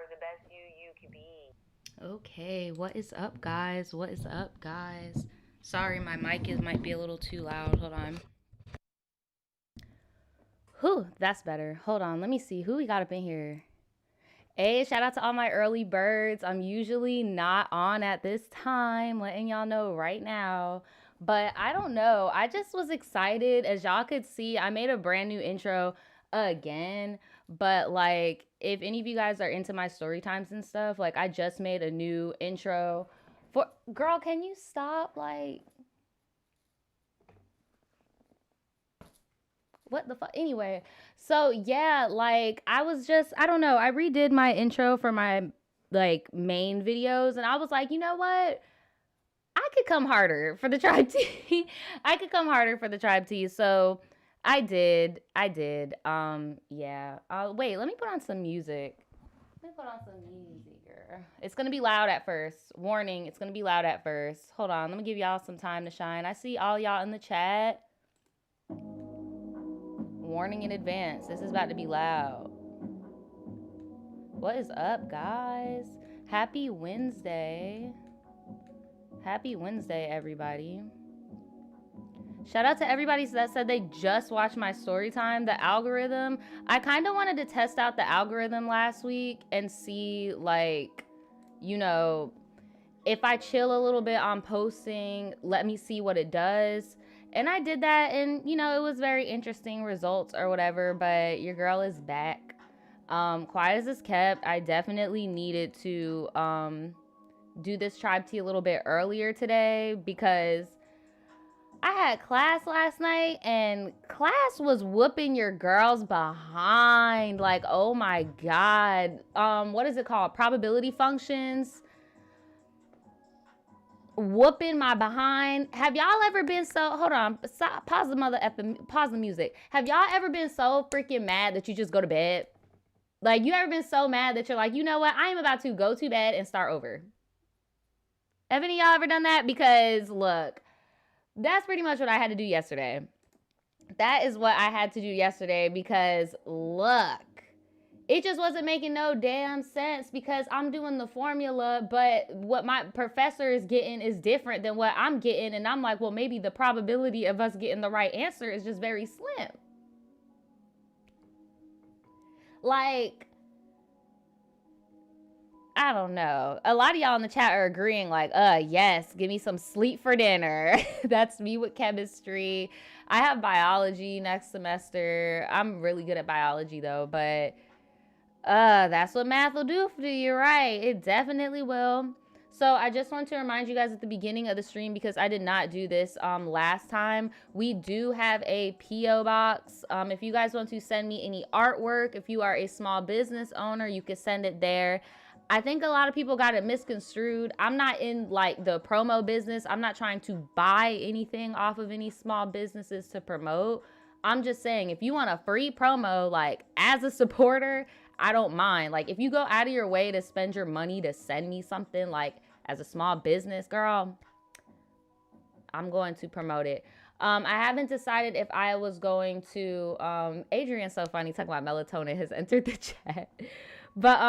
the best you could be. Okay, what is up, guys? What is up, guys? Sorry, my might be a little too loud. Hold on. Whew, that's better. Hold on, let me see who we got up in here. Hey, shout out to all my early birds. I'm usually not on at this time, letting y'all know right now. But I don't know. I just was excited. As y'all could see, I made a brand new intro again. But like, if any of you guys are into my story times and stuff, like, I just made a new intro for. Girl, can you stop? Like, what the fuck? Anyway, so yeah, like I don't know. I redid my intro for my like main videos, and I was like, you know what? I could come harder for the tribe T. I could come harder for the tribe T. So I did. I did. Yeah. Wait, let me put on some music. Let me put on some music, girl. It's gonna be loud at first. Warning, it's gonna be loud at first. Hold on, let me give y'all some time to shine. I see all y'all in the chat. Warning in advance. This is about to be loud. What is up, guys? Happy Wednesday. Happy Wednesday, everybody. Shout out to everybody that said they just watched my story time. The algorithm. I kind of wanted to test out the algorithm last week and see, like, you know, if I chill a little bit on posting, let me see what it does. And I did that, and it was very interesting results or whatever. But your girl is back. Quiet as is kept. I definitely needed to do this tribe tea a little bit earlier today because I had class last night and class was whooping your girls behind. Like, oh my God. What is it called? Probability functions. Whooping my behind. Have y'all ever been so hold on, stop, pause the music. Have y'all ever been so freaking mad that you just go to bed? Like, you ever been so mad that you're like, you know what? I am about to go to bed and start over. Have any of y'all ever done that? Because look, that's pretty much what I had to do yesterday. That is what I had to do yesterday because look, it just wasn't making no damn sense because I'm doing the formula, but what my professor is getting is different than what I'm getting. And I'm like, well, maybe the probability of us getting the right answer is just very slim. Like, I don't know. A lot of y'all in the chat are agreeing, like, yes, give me some sleep for dinner. That's me with chemistry. I have biology next semester. I'm really good at biology though, but that's what math will do for you. You're right. It definitely will. So I just want to remind you guys at the beginning of the stream, because I did not do this last time, we do have a PO box. If you guys want to send me any artwork, if you are a small business owner, you can send it there. I think a lot of people got it misconstrued. I'm not in like the promo business. I'm not trying to buy anything off of any small businesses to promote. I'm just saying, if you want a free promo, like as a supporter, I don't mind. Like, if you go out of your way to spend your money to send me something, like as a small business girl, I'm going to promote it. I haven't decided if I was going to. Adrian's so funny talking about melatonin has entered the chat, but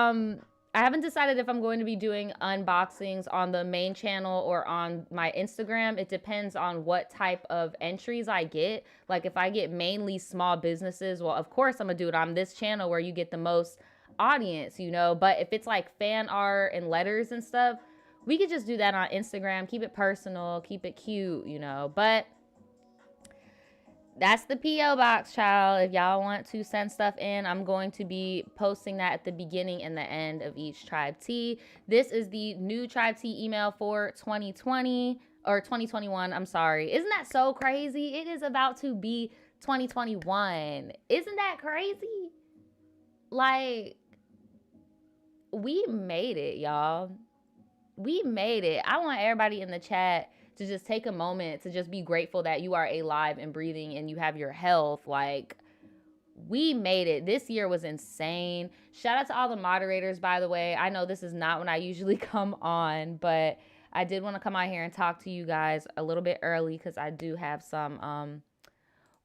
I haven't decided if I'm going to be doing unboxings on the main channel or on my Instagram. It depends on what type of entries I get. Like, if I get mainly small businesses, well, of course I'm gonna do it on this channel where you get the most audience, But if it's like fan art and letters and stuff, we could just do that on Instagram. Keep it personal, keep it cute, But that's the PO box, child. If y'all want to send stuff in, I'm going to be posting that at the beginning and the end of each tribe tea. This is the new tribe tea email for 2020 or 2021. I'm sorry. Isn't that so crazy? It is about to be 2021. Isn't that crazy? Like, we made it, y'all. We made it. I want everybody in the chat to just take a moment to just be grateful that you are alive and breathing and you have your health. Like, we made it. This year was insane. Shout out to all the moderators, by the way. I know this is not when I usually come on, but I did want to come out here and talk to you guys a little bit early because I do have some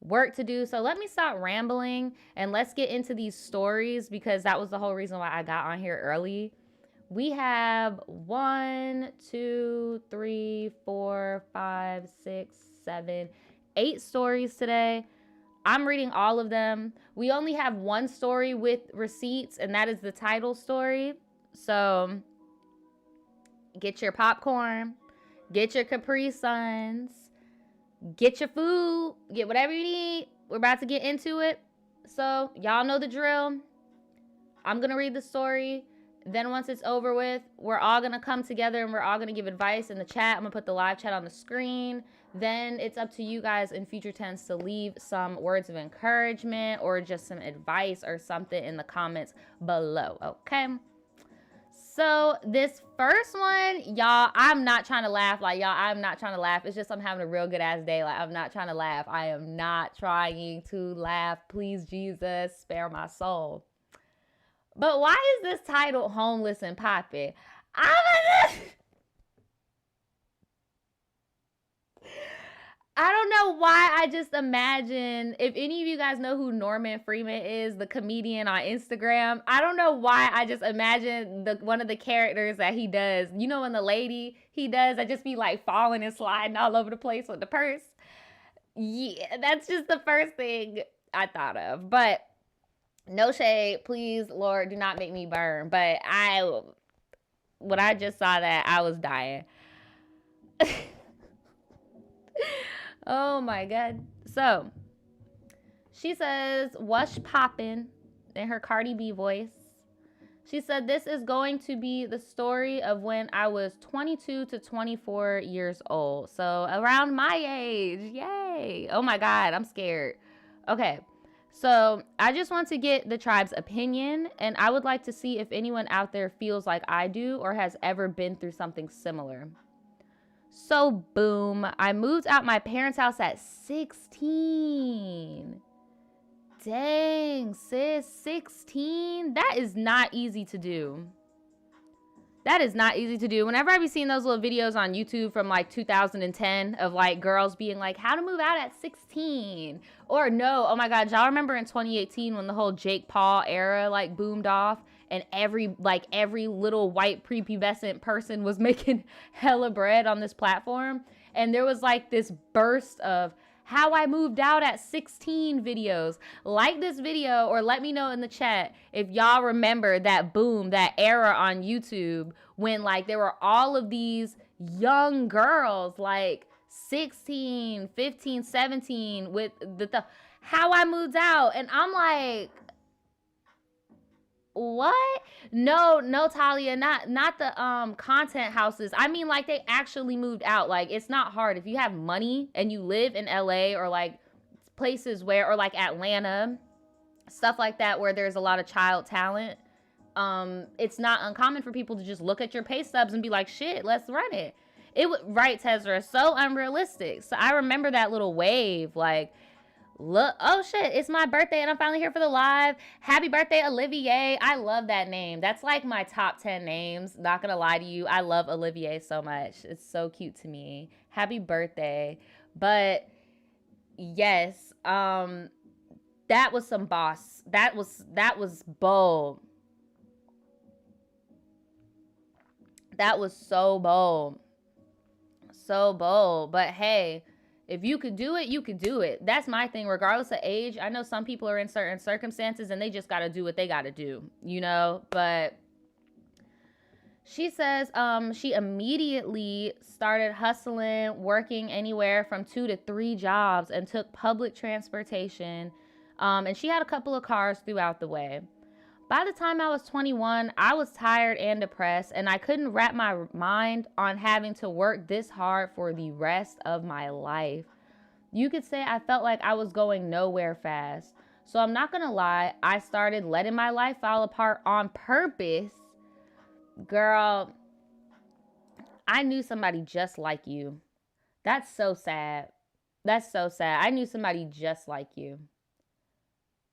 work to do. So let me stop rambling and let's get into these stories, because that was the whole reason why I got on here early. We have 1, 2, 3, 4, 5, 6, 7, 8 stories today. I'm reading all of them. We only have one story with receipts, and that is the title story. So get your popcorn, get your Capri Suns, get your food, get whatever you need. We're about to get into it. So y'all know the drill. I'm going to read the story. Then once it's over with, we're all going to come together and we're all going to give advice in the chat. I'm going to put the live chat on the screen. Then it's up to you guys in future tense to leave some words of encouragement or just some advice or something in the comments below, okay? So this first one, y'all, I'm not trying to laugh. Like, y'all, I'm not trying to laugh. It's just I'm having a real good ass day. Like, I'm not trying to laugh. I am not trying to laugh. Please, Jesus, spare my soul. But why is this titled Homeless and Poppy? I don't know why I just imagine, if any of you guys know who Norman Freeman is, the comedian on Instagram, I don't know why I just imagine one of the characters that he does. You know, when the lady he does, I just be like falling and sliding all over the place with the purse. Yeah, that's just the first thing I thought of. But no shade, please, Lord, do not make me burn. But when I just saw that, I was dying. Oh my God. So she says, "What's poppin'?" in her Cardi B voice. She said, "This is going to be the story of when I was 22 to 24 years old." So around my age. Yay. Oh my God, I'm scared. Okay. So I just want to get the tribe's opinion, and I would like to see if anyone out there feels like I do or has ever been through something similar. So boom, I moved out my parents' house at 16. Dang, sis, 16? That is not easy to do. That is not easy to do. Whenever I be seeing those little videos on YouTube from like 2010 of like girls being like, how to move out at 16. Or no, oh my God, y'all remember in 2018 when the whole Jake Paul era like boomed off and every little white prepubescent person was making hella bread on this platform. And there was like this burst of how I moved out at 16 videos. Like this video or let me know in the chat if y'all remember that boom, that era on YouTube when like there were all of these young girls like 16, 15, 17 with the how I moved out. And I'm like, what? No, Talia, not the content houses. I mean, like they actually moved out. Like it's not hard if you have money and you live in LA or like places where, or like Atlanta, stuff like that where there's a lot of child talent. It's not uncommon for people to just look at your pay stubs and be like, shit, let's run it. It would, right, Tezra, so unrealistic. So I remember that little wave, like, look, oh shit, it's my birthday and I'm finally here for the live. Happy birthday, Olivier. I love that name. That's like my top 10 names. Not gonna lie to you. I love Olivier so much. It's so cute to me. Happy birthday. But yes, that was some boss. That was bold. That was so bold. So bold. But hey, if you could do it, you could do it. That's my thing, regardless of age. I know some people are in certain circumstances and they just got to do what they got to do, you know? But she says she immediately started hustling, working anywhere from 2 to 3 jobs and took public transportation. And she had a couple of cars throughout the way. By the time I was 21, I was tired and depressed, and I couldn't wrap my mind on having to work this hard for the rest of my life. You could say I felt like I was going nowhere fast. So I'm not gonna lie, I started letting my life fall apart on purpose. Girl, I knew somebody just like you. That's so sad. That's so sad. I knew somebody just like you.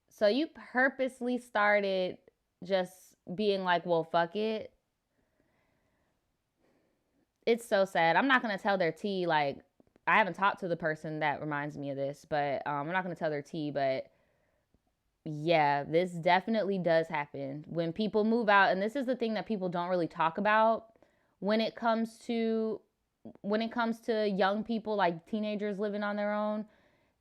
So you purposely started just being like, well, fuck it. It's so sad. I'm not going to tell their tea, like, I haven't talked to the person that reminds me of this, but I'm not going to tell their tea, but yeah, this definitely does happen when people move out. And this is the thing that people don't really talk about when it comes to young people, like teenagers living on their own.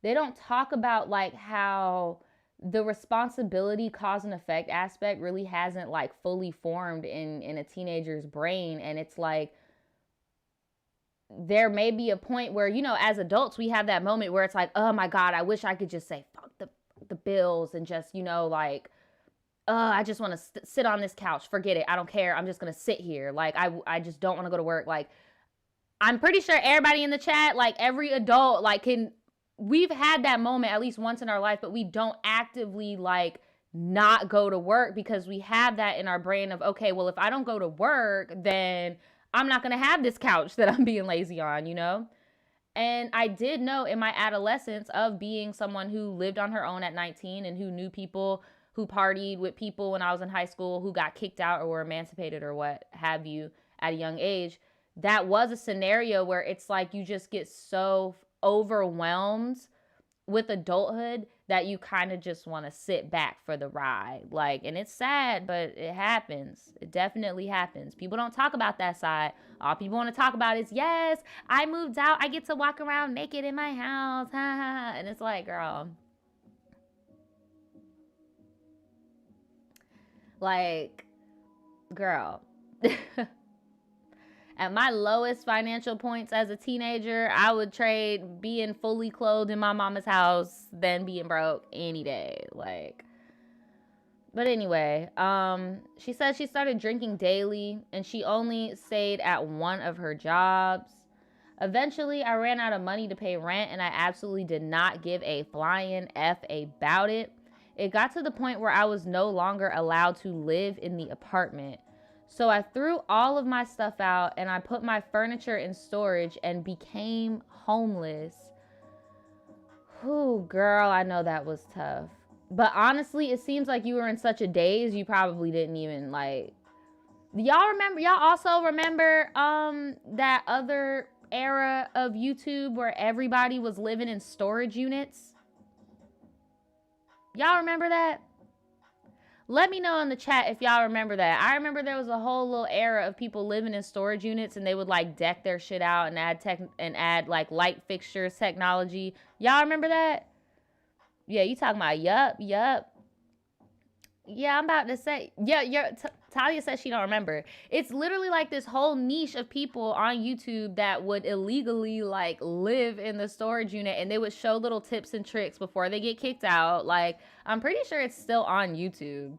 They don't talk about like how the responsibility cause and effect aspect really hasn't like fully formed in a teenager's brain. And it's like there may be a point where, you know, as adults we have that moment where it's like, oh my god, I wish I could just say fuck the bills and just, you know, like I just want to sit on this couch, forget it, I don't care, I'm just gonna sit here, like I just don't want to go to work. Like I'm pretty sure everybody in the chat, like every adult, like we've had that moment at least once in our life, but we don't actively like not go to work because we have that in our brain of, okay, well, if I don't go to work, then I'm not going to have this couch that I'm being lazy on, you know? And I did know in my adolescence of being someone who lived on her own at 19 and who knew people, who partied with people when I was in high school, who got kicked out or were emancipated or what have you at a young age. That was a scenario where it's like you just get so overwhelmed with adulthood that you kind of just want to sit back for the ride. Like, and it's sad, but it happens. It definitely happens. People don't talk about that side. All people want to talk about is, yes, I moved out, I get to walk around naked in my house. And it's like, girl, like, girl. At my lowest financial points as a teenager, I would trade being fully clothed in my mama's house than being broke any day. Like, but anyway, she says she started drinking daily and she only stayed at one of her jobs. Eventually, I ran out of money to pay rent and I absolutely did not give a flying F about it. It got to the point where I was no longer allowed to live in the apartment. So I threw all of my stuff out and I put my furniture in storage and became homeless. Whew, girl, I know that was tough. But honestly, it seems like you were in such a daze, you probably didn't even like. Y'all also remember that other era of YouTube where everybody was living in storage units? Y'all remember that? Let me know in the chat if y'all remember that. I remember there was a whole little era of people living in storage units and they would like deck their shit out and add like light fixtures technology. Y'all remember that? Yeah, you talking about yup. Yeah, I'm about to say, yeah, Talia says she don't remember. It's literally like this whole niche of people on YouTube that would illegally like live in the storage unit and they would show little tips and tricks before they get kicked out. Like, I'm pretty sure it's still on YouTube.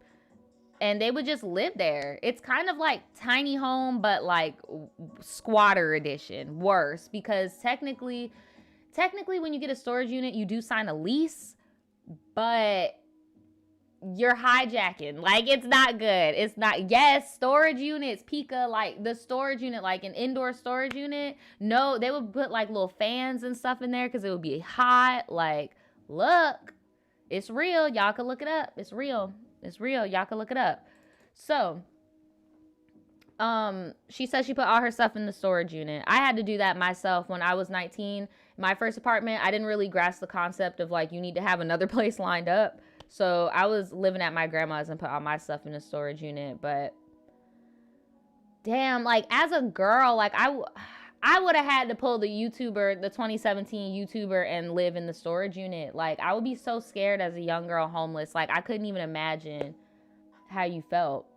And they would just live there. It's kind of like tiny home, but like squatter edition, worse, because technically when you get a storage unit, you do sign a lease, but you're hijacking. Like, it's not good. It's not. Yes, storage units, Pika, like the storage unit, like an indoor storage unit. No, they would put like little fans and stuff in there because it would be hot. Like, look, it's real. Y'all can look it up. It's real. Y'all can look it up. So, she says she put all her stuff in the storage unit. I had to do that myself when I was 19. My first apartment, I didn't really grasp the concept of like you need to have another place lined up. So I was living at my grandma's and put all my stuff in a storage unit. But damn, like as a girl, like I would have had to pull the 2017 YouTuber and live in the storage unit. Like I would be so scared as a young girl homeless. Like I couldn't even imagine how you felt.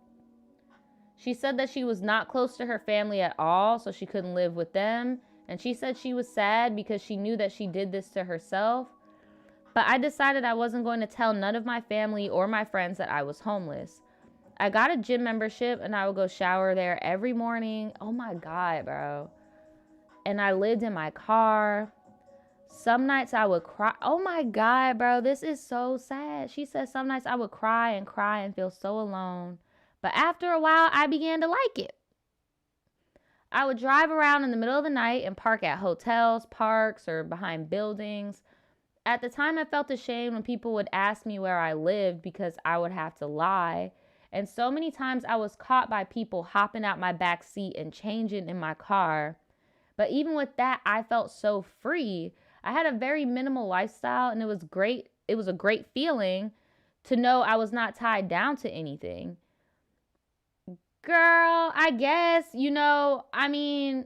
She said that she was not close to her family at all, so she couldn't live with them. And she said she was sad because she knew that she did this to herself. But I decided I wasn't going to tell none of my family or my friends that I was homeless. I got a gym membership and I would go shower there every morning. Oh my God, bro. And I lived in my car. Some nights I would cry. Oh my God, bro. This is so sad. She said some nights I would cry and feel so alone. But after a while, I began to like it. I would drive around in the middle of the night and park at hotels, parks, or behind buildings. At the time, I felt ashamed when people would ask me where I lived because I would have to lie. And so many times I was caught by people hopping out my back seat and changing in my car. But even with that, I felt so free. I had a very minimal lifestyle, and it was great. It was a great feeling to know I was not tied down to anything. Girl, I guess, I mean,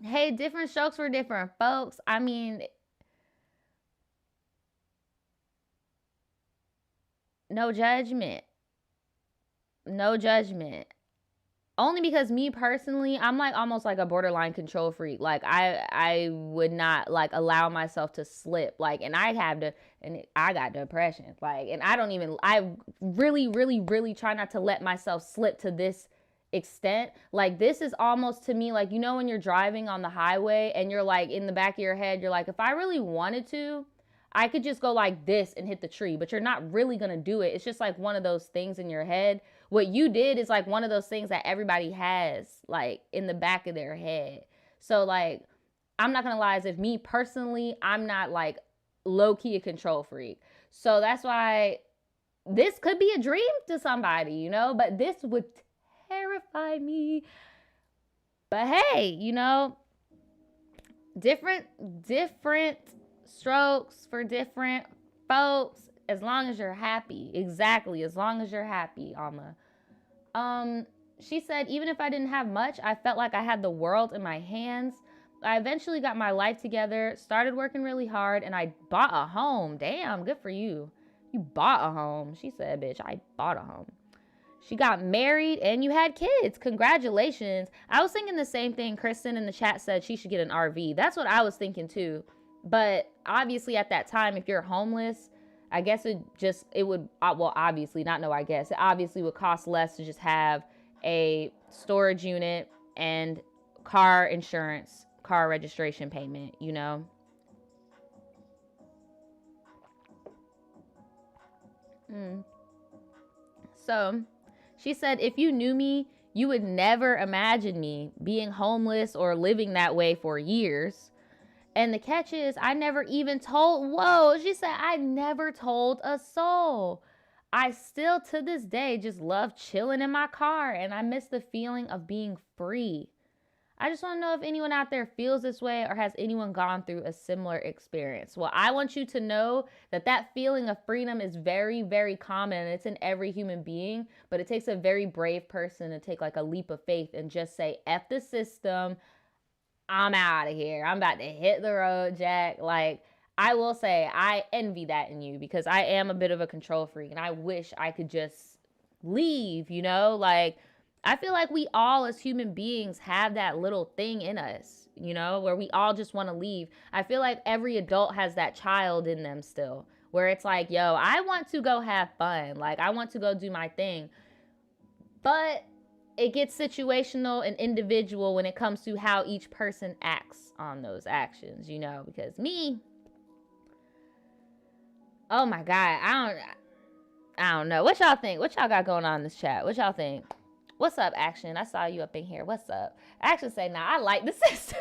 hey, different strokes for different folks. I mean, no judgment. No judgment. Only because me personally, I'm like almost like a borderline control freak. Like I would not like allow myself to slip. Like, and I got depression. Like, and I really, really, really try not to let myself slip to this extent. Like, this is almost to me like, when you're driving on the highway and you're like in the back of your head, you're like, if I really wanted to, I could just go like this and hit the tree, but you're not really gonna do it. It's just like one of those things in your head. What you did is like one of those things that everybody has like in the back of their head. So like, I'm not gonna lie, as if me personally, I'm not like low key a control freak. So that's why this could be a dream to somebody, but this would terrify me. But hey, different strokes for different folks, as long as you're happy. Exactly, as long as you're happy, Alma. She said, even if I didn't have much, I felt like I had the world in my hands. I eventually got my life together, started working really hard, and I bought a home. Damn, good for you. You bought a home. She said, bitch, I bought a home. She got married and you had kids. Congratulations. I was thinking the same thing. Kristen in the chat said she should get an RV. That's what I was thinking too. But obviously at that time, if you're homeless, I guess it would, well, obviously, not no, I guess. It obviously would cost less to just have a storage unit and car insurance, car registration payment, So she said, if you knew me, you would never imagine me being homeless or living that way for years. And the catch is, I never even told, she said, I never told a soul. I still, to this day, just love chilling in my car, and I miss the feeling of being free. I just want to know if anyone out there feels this way or has anyone gone through a similar experience. Well, I want you to know that that feeling of freedom is very, very common, and it's in every human being, but it takes a very brave person to take like a leap of faith and just say, F the system, I'm out of here. I'm about to hit the road, Jack. Like, I will say, I envy that in you because I am a bit of a control freak and I wish I could just leave, Like, I feel like we all as human beings have that little thing in us, where we all just want to leave. I feel like every adult has that child in them still, where it's like, yo, I want to go have fun. Like, I want to go do my thing. But it gets situational and individual when it comes to how each person acts on those actions, because me, oh my God, I don't know. What y'all think? What y'all got going on in this chat? What y'all think? What's up, Action? I saw you up in here. What's up? Action say, nah, I like the system.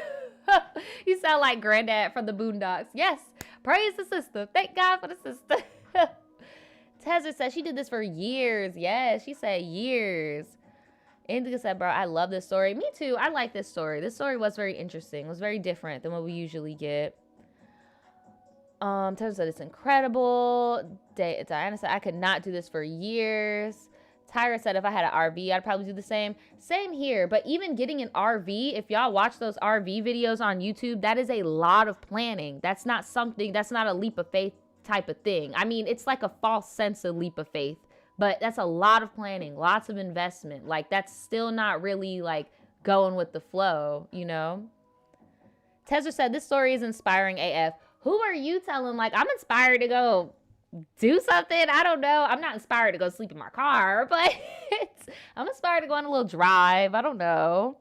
You sound like Granddad from the Boondocks. Yes, praise the system. Thank God for the system. Tezzer said she did this for years. Yes, she said years. Indica said, bro, I love this story. Me too. I like this story. This story was very interesting. It was very different than what we usually get. Tezzer said, it's incredible. Diana said, I could not do this for years. Tyra said, if I had an RV, I'd probably do the same. Same here. But even getting an RV, if y'all watch those RV videos on YouTube, that is a lot of planning. That's not a leap of faith type of thing. I mean, it's like a false sense of leap of faith, but that's a lot of planning, lots of investment. Like, that's still not really like going with the flow, Tezzer said, this story is inspiring AF. Who are you telling? Like, I'm inspired to go do something. I don't know. I'm not inspired to go sleep in my car, but I'm inspired to go on a little drive. I don't know.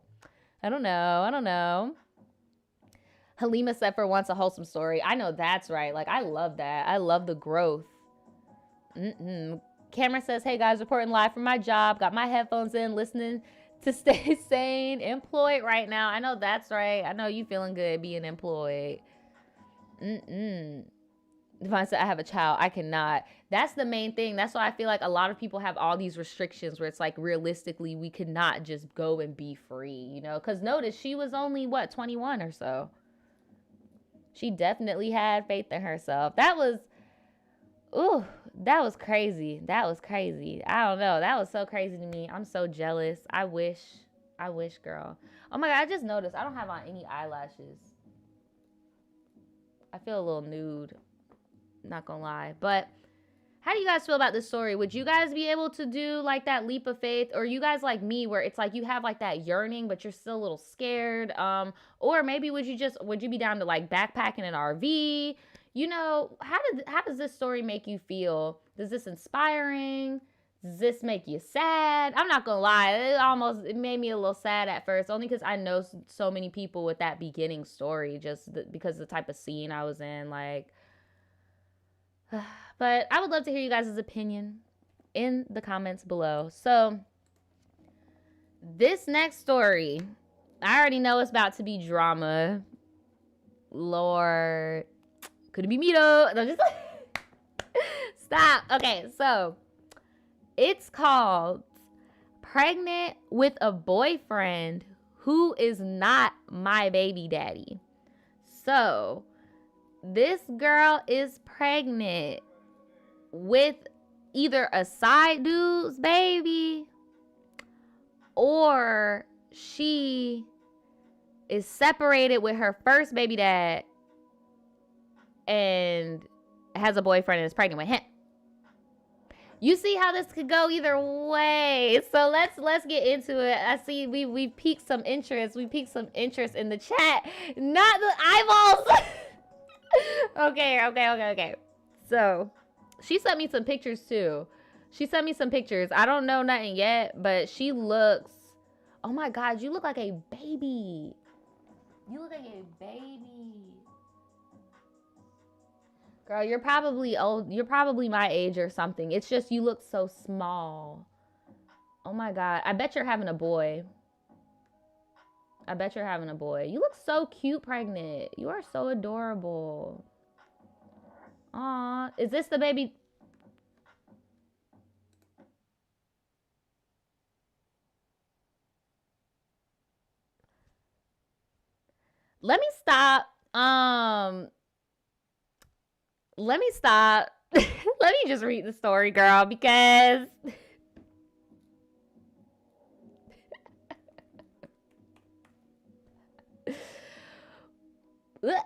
Halima said, for once, a wholesome story. I know that's right. Like, I love that. I love the growth. Cameron says, hey guys, reporting live from my job. Got my headphones in, listening to stay sane. Employed right now. I know that's right. I know you feeling good being employed. If I said I have a child, I cannot. That's the main thing. That's why I feel like a lot of people have all these restrictions where it's like realistically we could not just go and be free, you know? Because notice she was only, what, 21 or so. She definitely had faith in herself. That was, ooh, that was crazy. That was crazy. I don't know. That was so crazy to me. I'm so jealous. I wish, girl. Oh my God, I just noticed I don't have on any eyelashes. I feel a little nude. Not gonna lie. But how do you guys feel about this story? Would you guys be able to do like that leap of faith? Or you guys like me where it's like you have like that yearning but you're still a little scared? Or maybe would you be down to like backpacking an RV? You know, how does this story make you feel? Is this inspiring? Does this make you sad? I'm not gonna lie, it made me a little sad at first, only because I know so many people with that beginning story, just because of the type of scene I was in, like. But I would love to hear you guys' opinion in the comments below. So this next story, I already know it's about to be drama. Lord, could it be me though? No, just stop. Okay, so it's called Pregnant with a Boyfriend Who Is Not My Baby Daddy. So this girl is pregnant with either a side dude's baby or she is separated with her first baby dad and has a boyfriend and is pregnant with him. You see how this could go either way. So let's get into it. I see we piqued some interest. We piqued some interest in the chat, not the eyeballs. Okay. So she sent me some pictures too. I don't know nothing yet, but she looks, oh my God, you look like a baby. Girl, you're probably old. You're probably my age or something. It's just you look so small. Oh my God. I bet you're having a boy. You look so cute pregnant. You are so adorable. Aw, is this the baby? Let me stop. Let me just read the story, girl, because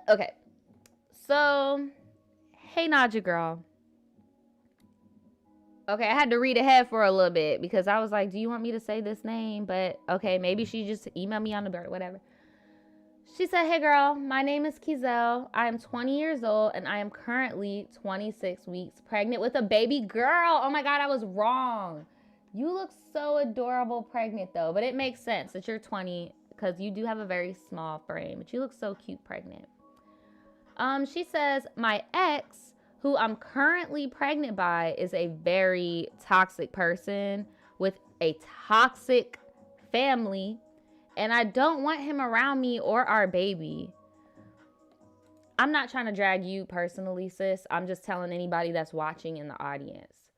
okay. So, hey Naja girl. Okay, I had to read ahead for a little bit because I was like, do you want me to say this name? But okay, maybe she just emailed me on the bird, whatever. She said, hey girl, my name is Kizel. I am 20 years old and I am currently 26 weeks pregnant with a baby girl. Oh my God, I was wrong. You look so adorable pregnant though, but it makes sense that you're 20 because you do have a very small frame, but you look so cute pregnant. She says, my ex, who I'm currently pregnant by, is a very toxic person with a toxic family, and I don't want him around me or our baby. I'm not trying to drag you personally, sis. I'm just telling anybody that's watching in the audience.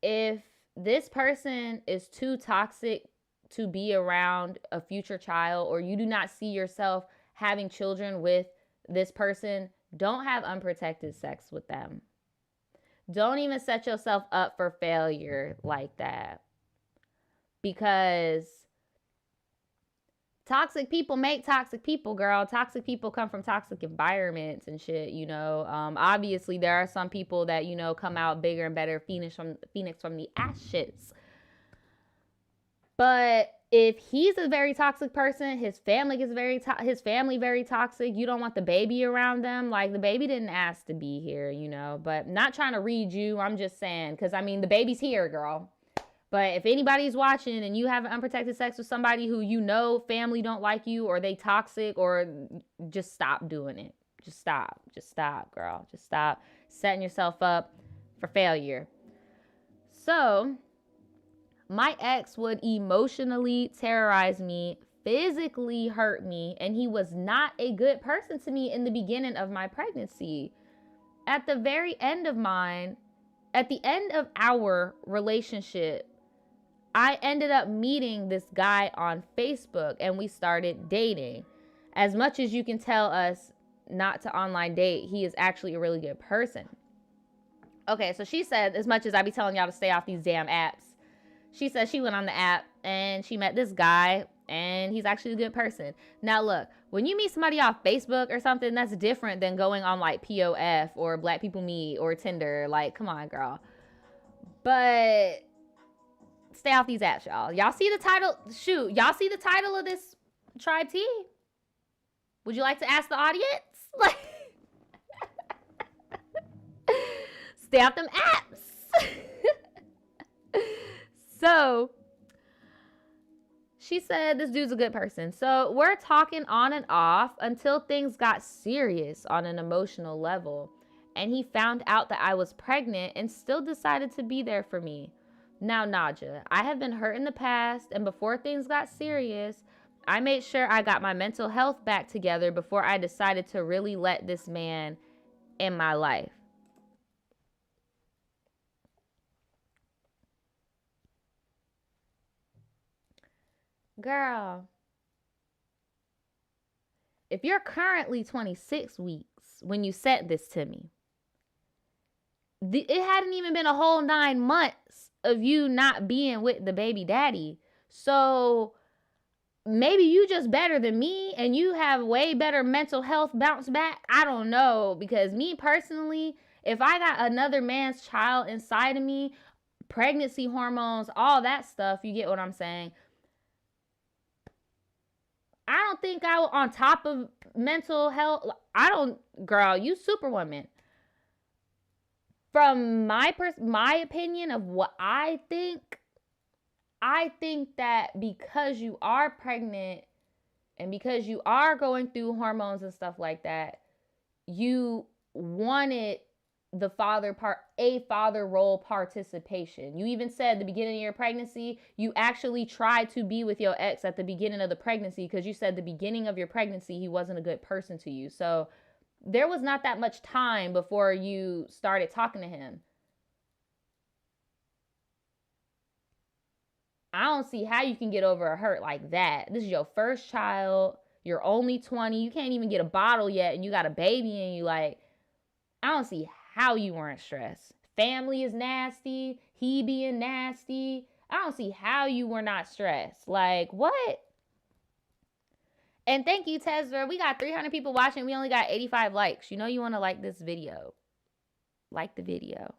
If this person is too toxic to be around a future child, or you do not see yourself having children with this person, don't have unprotected sex with them. Don't even set yourself up for failure like that. Because toxic people make toxic people, girl. Toxic people come from toxic environments and shit, you know. Obviously, there are some people that, you know, come out bigger and better, phoenix from the ashes. But if he's a very toxic person, his family is very toxic, you don't want the baby around them. Like, the baby didn't ask to be here, you know. But not trying to read you, I'm just saying, because, I mean, the baby's here, girl. But if anybody's watching and you have unprotected sex with somebody who you know family don't like you, or they toxic, or just stop doing it. Just stop, girl. Just stop setting yourself up for failure. So, my ex would emotionally terrorize me, physically hurt me, and he was not a good person to me in the beginning of my pregnancy. at the very end of mine, at the end of our relationship, I ended up meeting this guy on Facebook and we started dating. As much as you can tell us not to online date, he is actually a really good person. Okay, so she said, as much as I be telling y'all to stay off these damn apps, she said she went on the app and she met this guy and he's actually a good person. Now look, when you meet somebody off Facebook or something, that's different than going on like POF or Black People Meet or Tinder. Like, come on, girl. But stay off these apps, y'all. Y'all see the title? Shoot, y'all see the title of this Tribe Tea? Would you like to ask the audience? Like, stay off them apps. So, she said this dude's a good person. So, we're talking on and off until things got serious on an emotional level. And he found out that I was pregnant and still decided to be there for me. Now, Naja, I have been hurt in the past, and before things got serious, I made sure I got my mental health back together before I decided to really let this man in my life. Girl, if you're currently 26 weeks when you sent this to me, it hadn't even been a whole 9 months of you not being with the baby daddy. So maybe you just better than me and you have way better mental health bounce back. I don't know, because me personally, if I got another man's child inside of me, pregnancy hormones, all that stuff, you get what I'm saying? I don't think I, on top of mental health, girl, you superwoman. From my opinion of what I think that because you are pregnant and because you are going through hormones and stuff like that, you wanted a father role participation. You even said at the beginning of your pregnancy, you actually tried to be with your ex at the beginning of the pregnancy because you said the beginning of your pregnancy, he wasn't a good person to you. So there was not that much time before you started talking to him. I don't see how you can get over a hurt like that. This is your first child. You're only 20. You can't even get a bottle yet and you got a baby and you like, I don't see how you weren't stressed. Family is nasty. He being nasty. I don't see how you were not stressed. Like, what? And thank you, Tesra. We got 300 people watching. We only got 85 likes. You know you want to like this video. Like the video.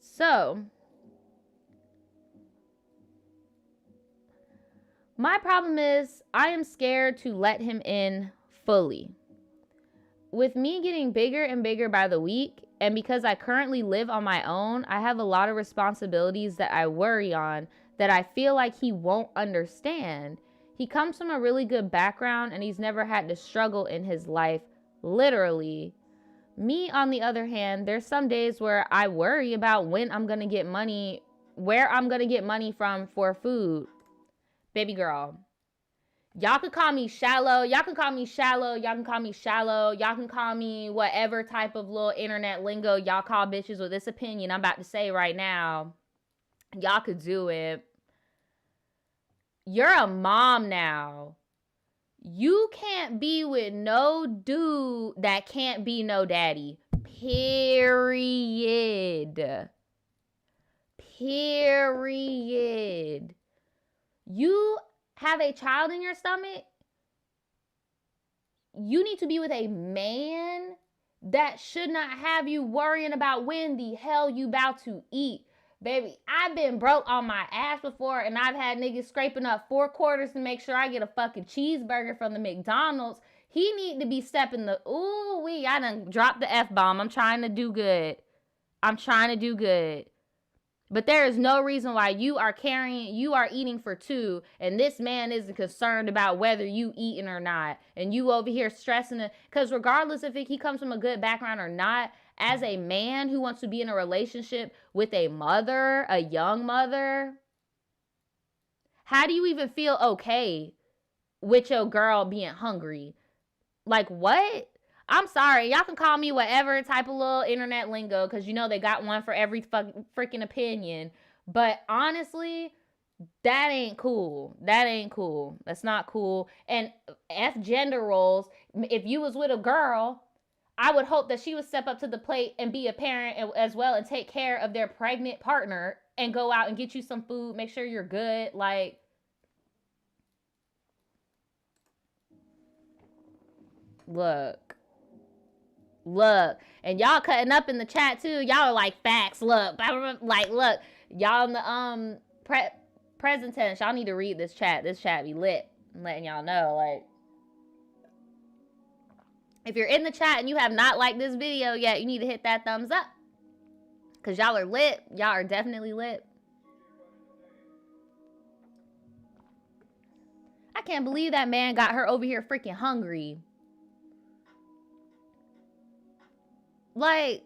So, my problem is I am scared to let him in fully. With me getting bigger and bigger by the week, and because I currently live on my own, I have a lot of responsibilities that I worry on that I feel like he won't understand. He comes from a really good background and he's never had to struggle in his life, literally. Me, on the other hand, there's some days where I worry about when I'm going to get money, where I'm going to get money from for food. Baby girl, y'all can call me shallow. Y'all can call me shallow. Y'all can call me shallow. Y'all can call me whatever type of little internet lingo y'all call bitches with this opinion I'm about to say right now. Y'all could do it. You're a mom now. You can't be with no dude that can't be no daddy. Period. Period. You have a child in your stomach. You need to be with a man that should not have you worrying about when the hell you about to eat. Baby, I've been broke on my ass before and I've had niggas scraping up 4 quarters to make sure I get a fucking cheeseburger from the McDonald's. He need to be stepping the, I done dropped the F-bomb. I'm trying to do good. But there is no reason why you are eating for 2 and this man isn't concerned about whether you eating or not. And you over here stressing it. Because regardless if he comes from a good background or not, as a man who wants to be in a relationship with a mother, a young mother, how do you even feel okay with your girl being hungry? Like, what? I'm sorry. Y'all can call me whatever type of little internet lingo because you know they got one for every freaking opinion. But honestly, that ain't cool. That ain't cool. That's not cool. And F gender roles. If you was with a girl, I would hope that she would step up to the plate and be a parent as well and take care of their pregnant partner and go out and get you some food, make sure you're good. Like, look. And y'all cutting up in the chat too. Y'all are like, facts, look. Like, look. Y'all in the present tense, y'all need to read this chat. This chat be lit. I'm letting y'all know, like, if you're in the chat and you have not liked this video yet, you need to hit that thumbs up. Because y'all are lit. Y'all are definitely lit. I can't believe that man got her over here freaking hungry. Like,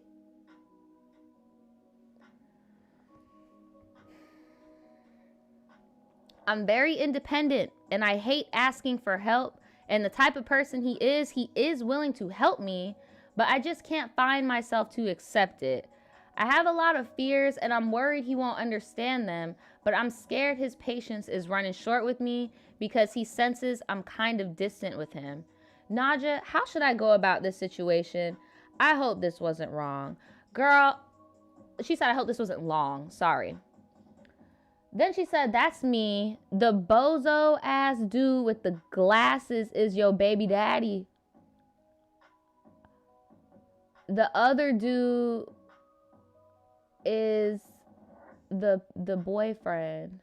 I'm very independent and I hate asking for help. And the type of person he is willing to help me, but I just can't find myself to accept it. I have a lot of fears and I'm worried he won't understand them, but I'm scared his patience is running short with me because he senses I'm kind of distant with him. Naja, how should I go about this situation? I hope this wasn't wrong. Girl, she said, I hope this wasn't long. Sorry. Then she said, that's me. The bozo ass dude with the glasses is your baby daddy. The other dude is the boyfriend.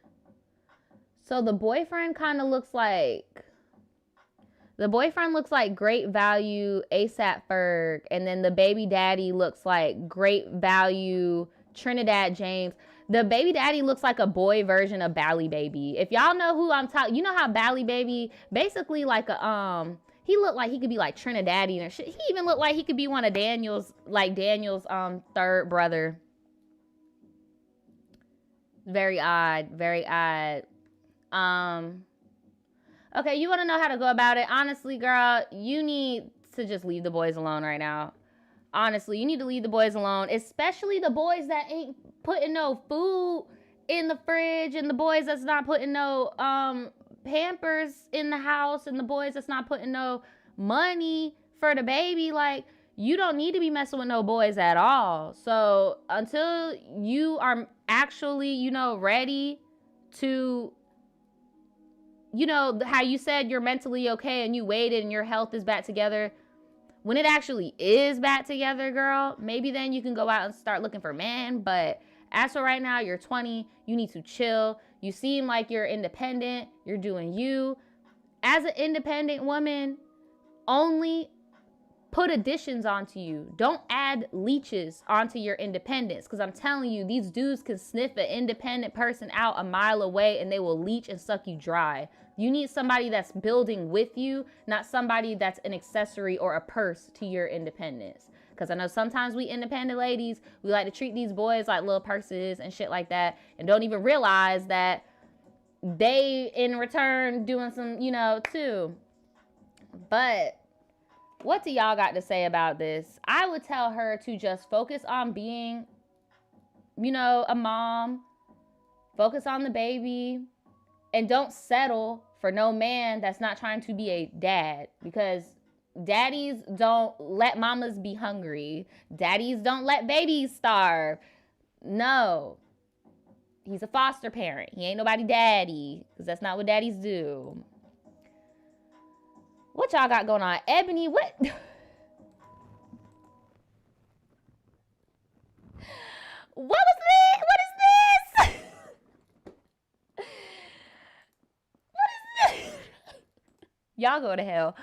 So the boyfriend kind of looks like, great value ASAP Ferg. And then the baby daddy looks like great value Trinidad James. The baby daddy looks like a boy version of Bally Baby. If y'all know who I'm talking, you know how Bally Baby, basically like a, he looked like he could be like Trinidadian or shit. He even looked like he could be one of Daniel's third brother. Very odd, very odd. Okay, you want to know how to go about it? Honestly, girl, you need to just leave the boys alone right now. Honestly, you need to leave the boys alone, especially the boys that ain't putting no food in the fridge and the boys that's not putting no Pampers in the house and the boys that's not putting no money for the baby. Like, you don't need to be messing with no boys at all. So until you are actually, you know, ready to, you know, how you said you're mentally okay and you waited and your health is back together. When it actually is back together, girl, maybe then you can go out and start looking for men. But as for right now, you're 20. You need to chill. You seem like you're independent. You're doing you. As an independent woman, only put additions onto you. Don't add leeches onto your independence. Because I'm telling you, these dudes can sniff an independent person out a mile away and they will leech and suck you dry. You need somebody that's building with you, not somebody that's an accessory or a purse to your independence. Because I know sometimes we independent ladies, we like to treat these boys like little purses and shit like that, and don't even realize that they, in return, doing some, you know, too. But what do y'all got to say about this? I would tell her to just focus on being, you know, a mom, focus on the baby, and don't settle for no man that's not trying to be a dad, because daddies don't let mamas be hungry. Daddies don't let babies starve. No. He's a foster parent. He ain't nobody daddy, because that's not what daddies do. What y'all got going on? Ebony, what? What was this? What is this? What is this? Y'all go to hell.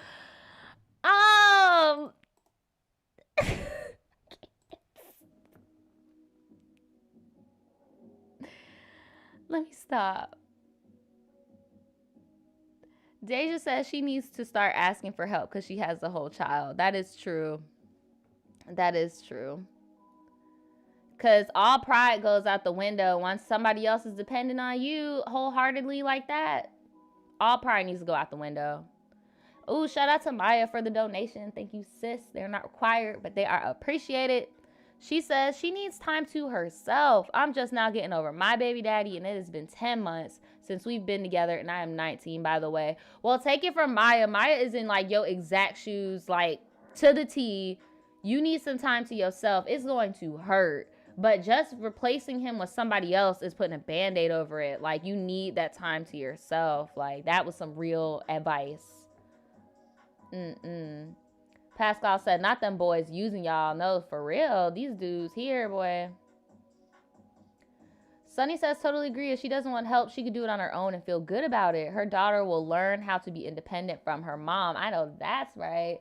Let me stop. Deja says she needs to start asking for help because she has a whole child. That is true. That is true. Because all pride goes out the window once somebody else is dependent on you wholeheartedly like that. All pride needs to go out the window. Oh, shout out to Maya for the donation. Thank you, sis. They're not required, but they are appreciated. She says she needs time to herself. I'm just now getting over my baby daddy, and it has been 10 months since we've been together, and I am 19, by the way. Well, take it from Maya. Maya is in, like, your exact shoes, like, to the T. You need some time to yourself. It's going to hurt. But just replacing him with somebody else is putting a Band-Aid over it. Like, you need that time to yourself. Like, that was some real advice. Pascal said, not them boys using y'all. No, for real. These dudes here, boy. Sunny says, totally agree. If she doesn't want help, she could do it on her own and feel good about it. Her daughter will learn how to be independent from her mom. I know that's right.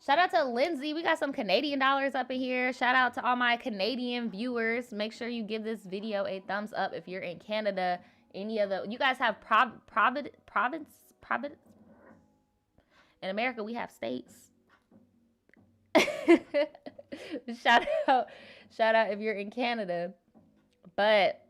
Shout out to Lindsay. We got some Canadian dollars up in here. Shout out to all my Canadian viewers. Make sure you give this video a thumbs up if you're in Canada. Any of the, you guys have province. In America, we have states. shout out if you're in Canada. But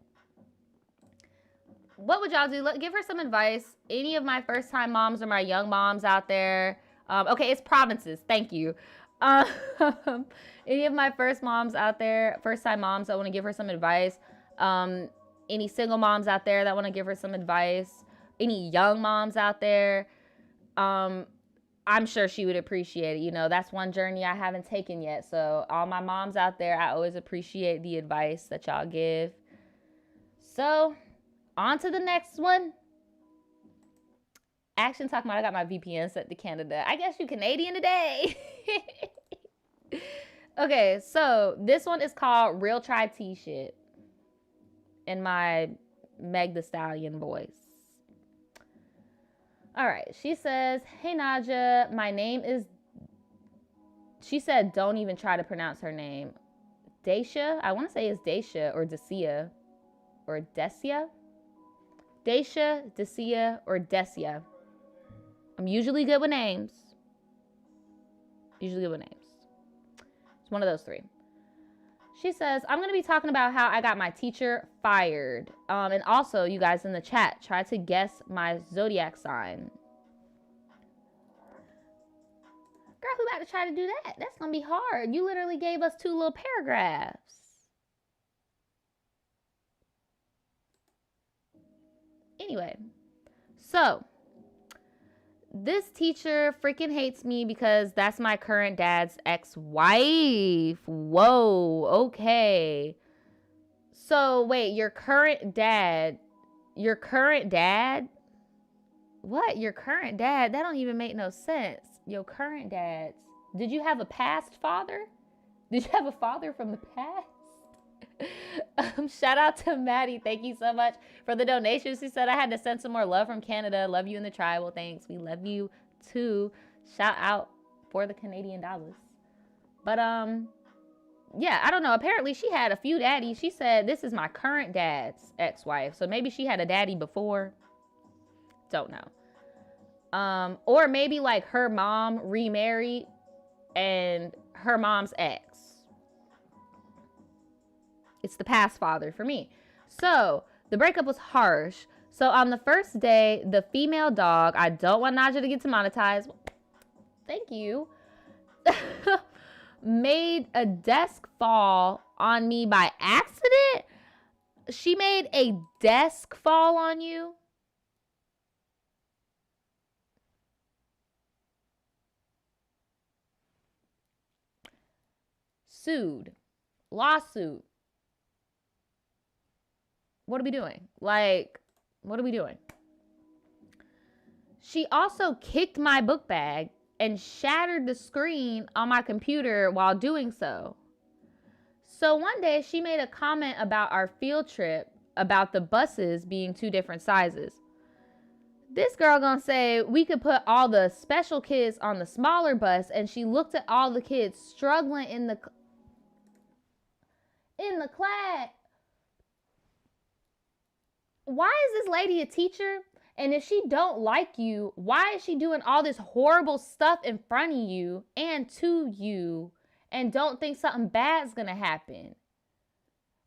what would y'all do? Give her some advice. Any of my first time moms or my young moms out there. Okay, it's provinces. Thank you. Any of my first moms out there, first time moms, I want to give her some advice. Any single moms out there that want to give her some advice. Any young moms out there. I'm sure she would appreciate it. You know, that's one journey I haven't taken yet. So all my moms out there, I always appreciate the advice that y'all give. So on to the next one. Action talking about I got my VPN set to Canada. I guess you Canadian today. Okay, so this one is called Real Tribe T Shit in my Meg Thee Stallion voice. All right, she says, hey, Naja, my name is, she said, don't even try to pronounce her name. Dacia, I want to say it's Dacia or Dacia or Decia. Dacia, Dacia, or Decia. I'm usually good with names. It's one of those three. She says, I'm going to be talking about how I got my teacher fired. And also, you guys in the chat, try to guess my zodiac sign. Girl, who about to try to do that? That's going to be hard. You literally gave us 2 little paragraphs. Anyway, so this teacher freaking hates me because that's my current dad's ex-wife. Whoa, okay. So wait, your current dad? What? Your current dad? That don't even make no sense. Your current dad's. Did you have a past father? Did you have a father from the past? Shout out to Maddie. Thank you so much for the donations. She said I had to send some more love from Canada. Love you in the tribe. Well, thanks. We love you too. Shout out for the Canadian dollars. But yeah, I don't know. Apparently she had a few daddies. She said this is my current dad's ex-wife. So maybe she had a daddy before. Don't know. Or maybe like her mom remarried and her mom's ex. It's the past father for me. So the breakup was harsh. So on the first day, the female dog, I don't want Naja to get demonetized. Thank you. Made a desk fall on me by accident. She made a desk fall on you. Sued. Lawsuit. What are we doing? Like, what are we doing? She also kicked my book bag and shattered the screen on my computer while doing so. So one day she made a comment about our field trip, about the buses being 2 different sizes. This girl gonna say we could put all the special kids on the smaller bus, and she looked at all the kids struggling in the class. Why is this lady a teacher? And if she don't like you, why is she doing all this horrible stuff in front of you and to you and don't think something bad's gonna happen?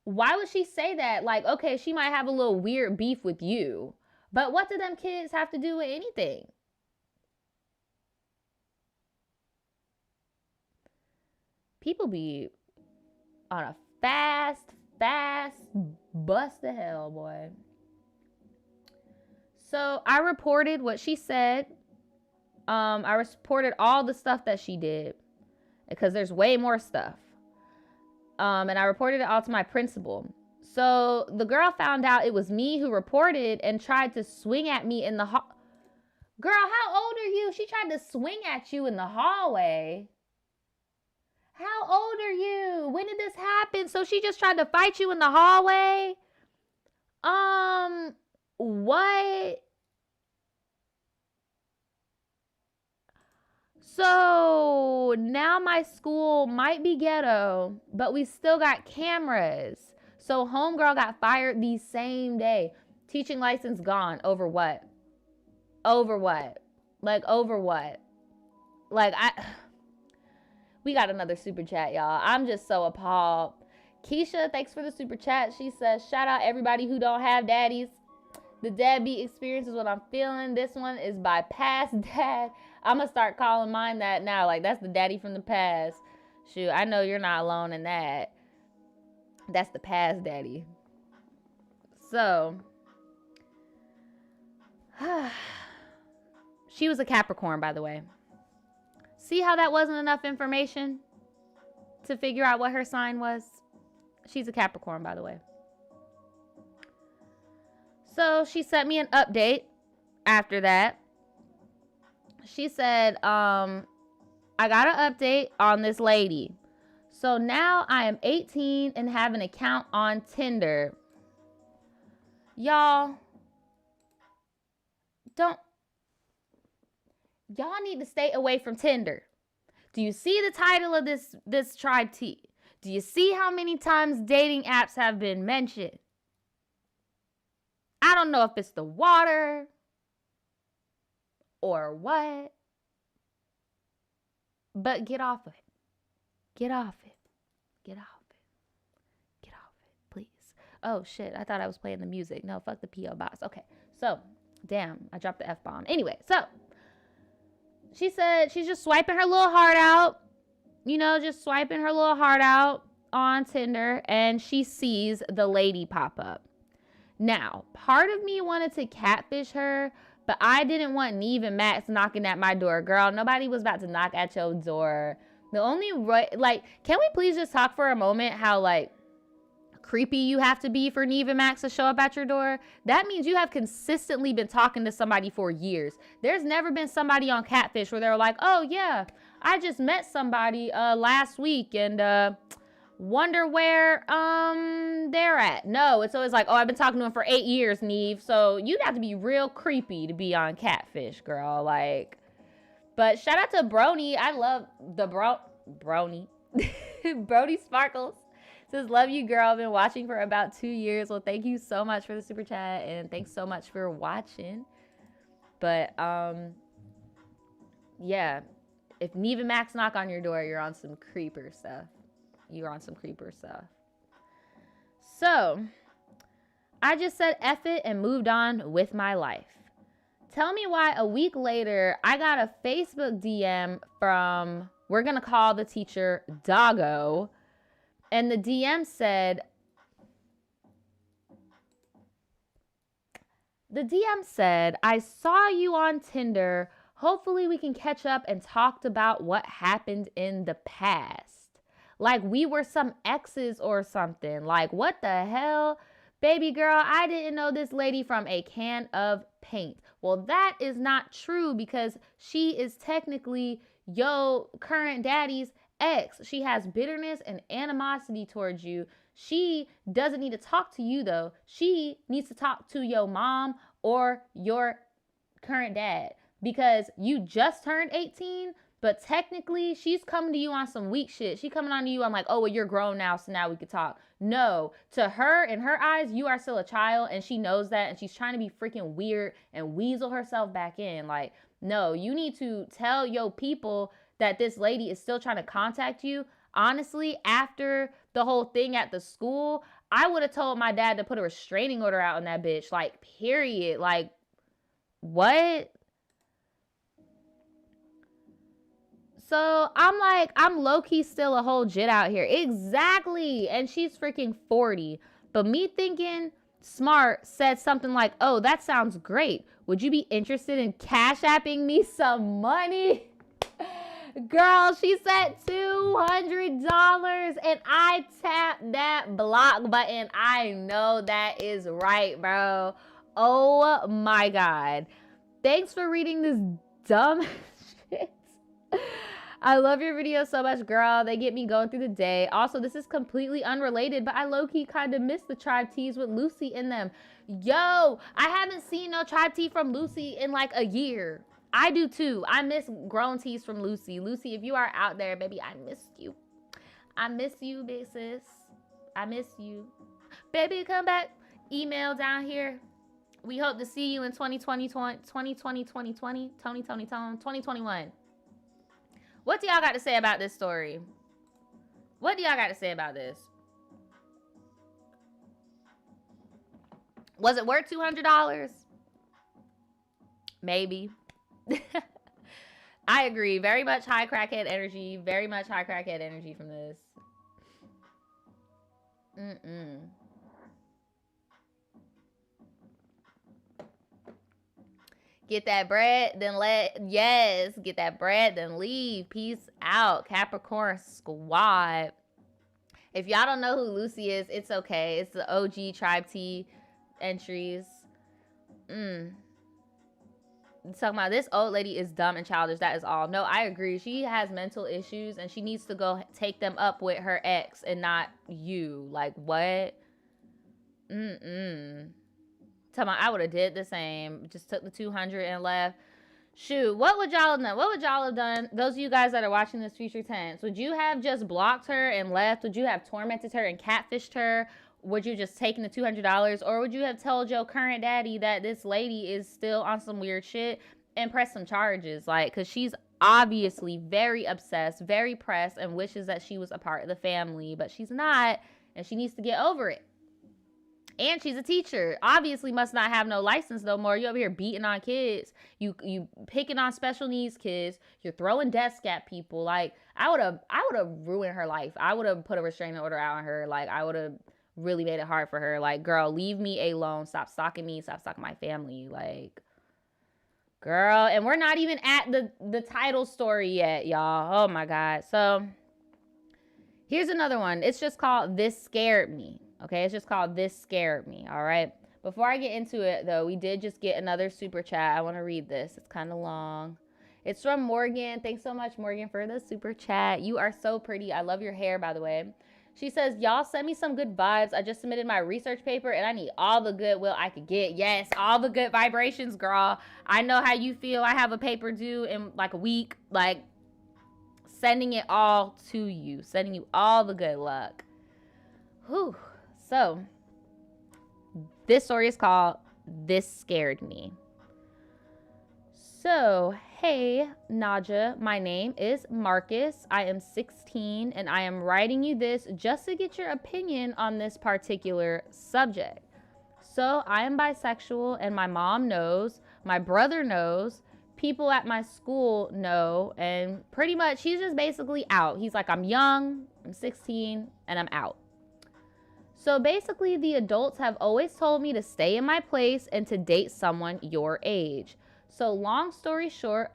Why would she say that? Like, okay, she might have a little weird beef with you, but what do them kids have to do with anything? People be on a fast bust to hell, boy. So I reported what she said. I reported all the stuff that she did because there's way more stuff. And I reported it all to my principal. So the girl found out it was me who reported and tried to swing at me in the hall. Girl, how old are you? She tried to swing at you in the hallway. How old are you? When did this happen? So she just tried to fight you in the hallway? What? So now my school might be ghetto, but we still got cameras. So homegirl got fired the same day. Teaching license gone. Over what? Over what? Like, over what? Like, we got another super chat, y'all. I'm just so appalled. Keisha, thanks for the super chat. She says, shout out everybody who don't have daddies. The deadbeat experience is what I'm feeling. This one is by past dad. I'm going to start calling mine that now. Like, that's the daddy from the past. Shoot, I know you're not alone in that. That's the past daddy. So, she was a Capricorn, by the way. See how that wasn't enough information to figure out what her sign was? She's a Capricorn, by the way. So she sent me an update after that. She said, I got an update on this lady. So now I am 18 and have an account on Tinder. Y'all need to stay away from Tinder. Do you see the title of this Tribe Tea? Do you see how many times dating apps have been mentioned? I don't know if it's the water or what, but get off of it. Get off it. Get off it. Get off it, please. Oh, shit. I thought I was playing the music. No, fuck the P.O. box. Okay. So, damn. I dropped the F-bomb. Anyway, so she said she's just swiping her little heart out. You know, just swiping her little heart out on Tinder, and she sees the lady pop up. Now, part of me wanted to catfish her, but I didn't want Neve and Max knocking at my door. Girl, nobody was about to knock at your door. The only can we please just talk for a moment how, like, creepy you have to be for Neve and Max to show up at your door? That means you have consistently been talking to somebody for years. There's never been somebody on Catfish where they're like, oh, yeah, I just met somebody last week and wonder where they're at. No, it's always like, oh, I've been talking to him for 8 years, Neve. So you'd have to be real creepy to be on Catfish, girl. Like, but shout out to Brony. I love the Brony. Brody Sparkles says, love you, girl. I've been watching for about 2 years. Well, thank you so much for the super chat, and thanks so much for watching. But yeah, if Neve and Max knock on your door, you're on some creeper stuff. You're on some creeper stuff. So, I just said F it and moved on with my life. Tell me why a week later, I got a Facebook DM from, we're going to call the teacher Doggo. And the DM said, I saw you on Tinder. Hopefully we can catch up and talk about what happened in the past. Like we were some exes or something. Like, what the hell? Baby girl, I didn't know this lady from a can of paint. Well, that is not true because she is technically your current daddy's ex. She has bitterness and animosity towards you. She doesn't need to talk to you, though. She needs to talk to your mom or your current dad because you just turned 18. But technically, she's coming to you on some weak shit. She coming on to you on like, oh, well, you're grown now, so now we could talk. No, to her, in her eyes, you are still a child, and she knows that, and she's trying to be freaking weird and weasel herself back in. Like, no, you need to tell your people that this lady is still trying to contact you. Honestly, after the whole thing at the school, I would have told my dad to put a restraining order out on that bitch. Like, period. Like, what? So I'm like, I'm low-key still a whole jit out here. Exactly. And she's freaking 40. But me thinking smart said something like, oh, that sounds great. Would you be interested in cash apping me some money? Girl, she said $200 and I tapped that block button. I know that is right, bro. Oh my God. Thanks for reading this dumb shit. I love your videos so much, girl. They get me going through the day. Also, this is completely unrelated, but I low-key kind of miss the tribe teas with Lucy in them. Yo, I haven't seen no tribe tea from Lucy in like a year. I do too. I miss grown teas from Lucy. Lucy, if you are out there, baby, I missed you. I miss you, big sis. I miss you. Baby, come back. Email down here. We hope to see you in 2020, 2021. What do y'all got to say about this story? What do y'all got to say about this? Was it worth $200? Maybe. I agree. Very much high crackhead energy. Very much high crackhead energy from this. Get that bread, then get that bread, then leave. Peace out, Capricorn squad. If y'all don't know who Lucy is, it's okay. It's the OG Tribe T entries. Talking about this old lady is dumb and childish. That is all. No, I agree. She has mental issues and she needs to go take them up with her ex and not you. Like, what? Tell me, I would have did the same. Just took the 200 and left. Shoot, what would y'all have done? What would y'all have done? Those of you guys that are watching this future tense, would you have just blocked her and left? Would you have tormented her and catfished her? Would you just taken the $200? Or would you have told your current daddy that this lady is still on some weird shit and press some charges? Like, because she's obviously very obsessed, very pressed, and wishes that she was a part of the family, but she's not, and she needs to get over it. And she's a teacher. Obviously must not have no license no more. You over here beating on kids. You picking on special needs kids. You're throwing desks at people. Like, I would have ruined her life. I would have put a restraining order out on her. Like, I would have really made it hard for her. Like, girl, leave me alone. Stop stalking me. Stop stalking my family. Like, girl. And we're not even at the title story yet, y'all. Oh my God. So here's another one. It's just called This Scared Me. Okay, it's just called This Scared Me, all right? Before I get into it, though, we did just get another super chat. I want to read this. It's kind of long. It's from Morgan. Thanks so much, Morgan, for the super chat. You are so pretty. I love your hair, by the way. She says, y'all send me some good vibes. I just submitted my research paper, and I need all the goodwill I could get. Yes, all the good vibrations, girl. I know how you feel. I have a paper due in like a week. Like, sending it all to you. Sending you all the good luck. Whew. So, this story is called This Scared Me. So, hey, Naja, my name is Marcus. I am 16, and I am writing you this just to get your opinion on this particular subject. So, I am bisexual, and my mom knows, my brother knows, people at my school know, and pretty much he's just basically out. He's like, I'm young, I'm 16, and I'm out. So basically, the adults have always told me to stay in my place and to date someone your age. So long story short,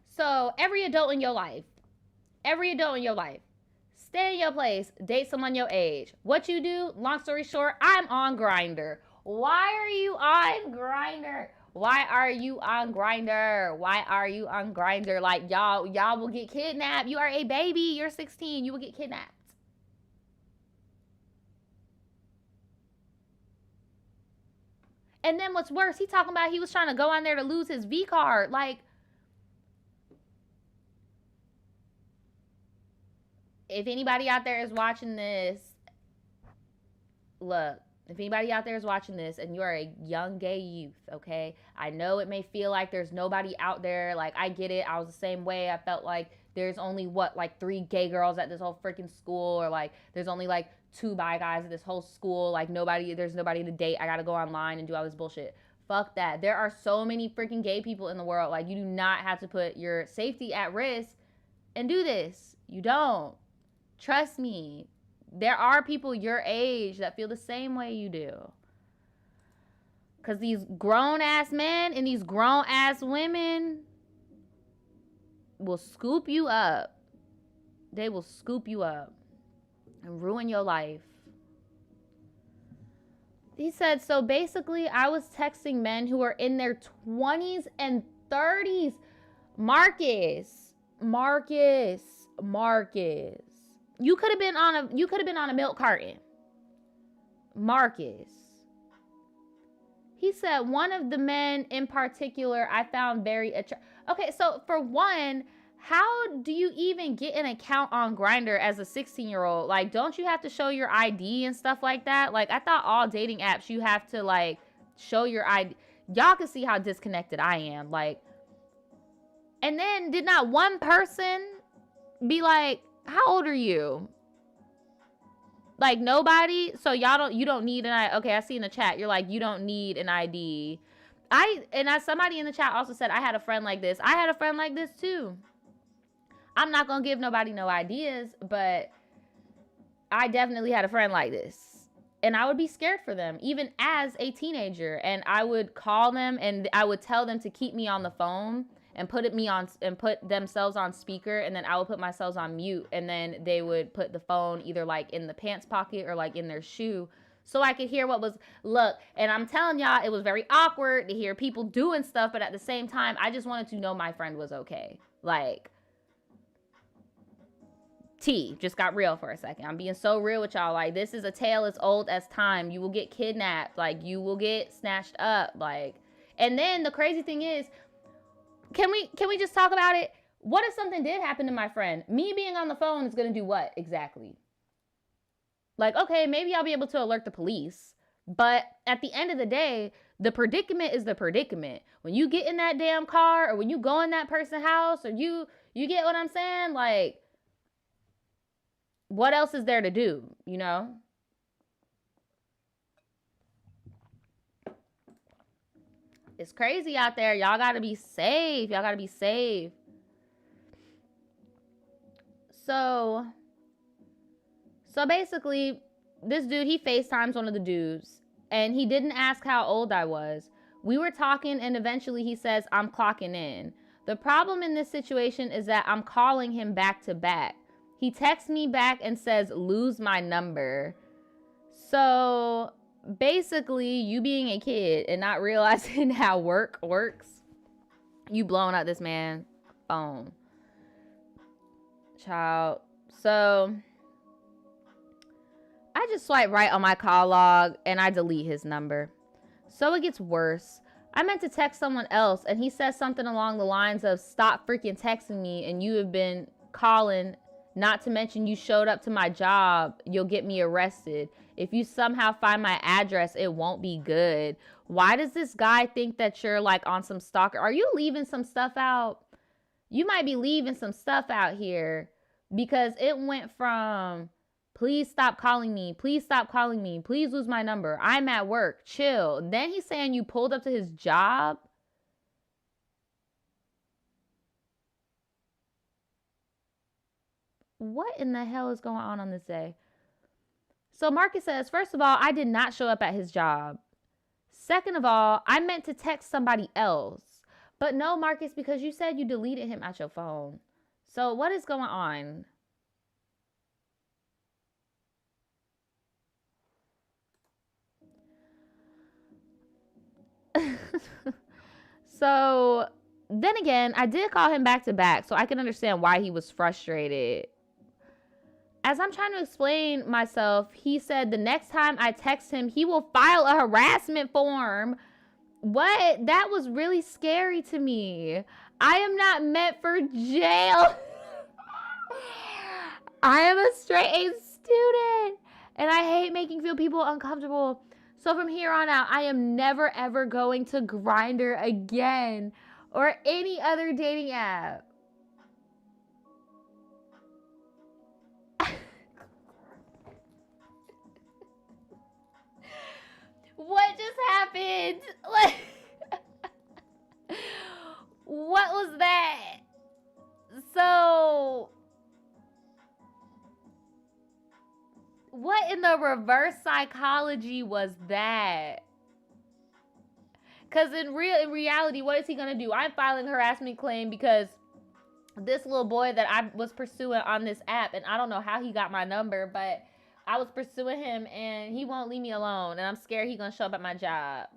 So every adult in your life, stay in your place, date someone your age. What you do, long story short, I'm on Grindr. Why are you on Grindr? Why are you on Grindr? Why are you on Grindr? Like, y'all will get kidnapped. You are a baby. You're 16. You will get kidnapped. And then what's worse, he talking about he was trying to go on there to lose his V card. Like, if anybody out there is watching this, look. If anybody out there is watching this and you are a young gay youth, okay? I know it may feel like there's nobody out there. Like, I get it. I was the same way. I felt like there's only what, like 3 gay girls at this whole freaking school, or like there's only like 2 bi guys at this whole school, like there's nobody to date, I gotta go online and do all this bullshit. Fuck that. There are so many freaking gay people in the world. Like, you do not have to put your safety at risk and do this. You don't. Trust me. There are people your age that feel the same way you do. Because these grown-ass men and these grown-ass women will scoop you up. They will scoop you up and ruin your life. He said, so basically, I was texting men who are in their 20s and 30s. Marcus. You could have been on a milk carton. Marcus. He said, one of the men in particular I found very attractive. Okay, so for one, how do you even get an account on Grindr as a 16-year-old? Like, don't you have to show your ID and stuff like that? Like, I thought all dating apps, you have to, like, show your ID. Y'all can see how disconnected I am. Like, and then did not one person be like, how old are you? Like, nobody? So you don't need an ID. Okay, I see in the chat, you're like, you don't need an ID. Somebody in the chat also said, I had a friend like this. I had a friend like this too. I'm not going to give nobody no ideas, but I definitely had a friend like this. And I would be scared for them, even as a teenager. And I would call them and I would tell them to keep me on the phone and put themselves on speaker. And then I would put myself on mute. And then they would put the phone either like in the pants pocket or like in their shoe, so I could hear what was, look, and I'm telling y'all, it was very awkward to hear people doing stuff. But at the same time, I just wanted to know my friend was okay. Like, T just got real for a second. I'm being so real with y'all. Like, this is a tale as old as time. You will get kidnapped. Like, you will get snatched up. Like, and then the crazy thing is, can we just talk about it? What if something did happen to my friend? Me being on the phone is going to do what exactly? Like, okay, maybe I'll be able to alert the police. But at the end of the day, the predicament is the predicament. When you get in that damn car, or when you go in that person's house, or you get what I'm saying? Like, what else is there to do, you know? It's crazy out there. Y'all gotta be safe. Y'all gotta be safe. So basically, this dude, he FaceTimes one of the dudes, and he didn't ask how old I was. We were talking, and eventually he says, I'm clocking in. The problem in this situation is that I'm calling him back to back. He texts me back and says, lose my number. So basically, you being a kid and not realizing how work works, you blowing up this man's phone. Child. So I just swipe right on my call log and I delete his number. So it gets worse. I meant to text someone else, and he says something along the lines of, stop freaking texting me, and you have been calling. Not to mention you showed up to my job. You'll get me arrested. If you somehow find my address, it won't be good. Why does this guy think that you're like on some stalker? Are you leaving some stuff out? You might be leaving some stuff out here, because it went from, please stop calling me. Please stop calling me. Please lose my number. I'm at work. Chill. Then he's saying you pulled up to his job. What in the hell is going on this day? So Marcus says, first of all, I did not show up at his job. Second of all, I meant to text somebody else. But no, Marcus, because you said you deleted him at your phone. So what is going on? So then again, I did call him back to back, so I can understand why he was frustrated. As I'm trying to explain myself, he said the next time I text him, he will file a harassment form. What? That was really scary to me. I am not meant for jail. I am a straight A student, and I hate making people uncomfortable. So from here on out, I am never ever going to Grindr again, or any other dating app. in the reverse psychology was that? Because in reality, what is he gonna do? I'm filing a harassment claim because this little boy that I was pursuing on this app, and I don't know how he got my number, but I was pursuing him and he won't leave me alone, and I'm scared he's gonna show up at my job.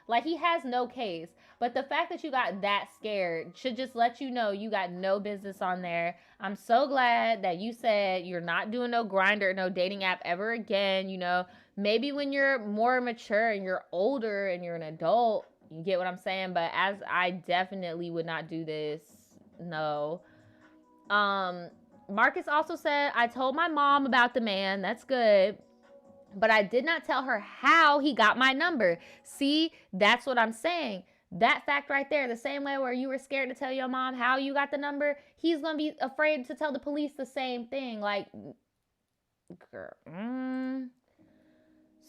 Like, he has no case. But the fact that you got that scared should just let you know you got no business on there. I'm so glad that you said you're not doing no Grindr, no dating app ever again. You know, maybe when you're more mature and you're older and you're an adult, you get what I'm saying? But as I definitely would not do this. No. Marcus also said, I told my mom about the man. That's good. But I did not tell her how he got my number. See, that's what I'm saying. That fact right there, the same way where you were scared to tell your mom how you got the number, he's going to be afraid to tell the police the same thing. Like, girl.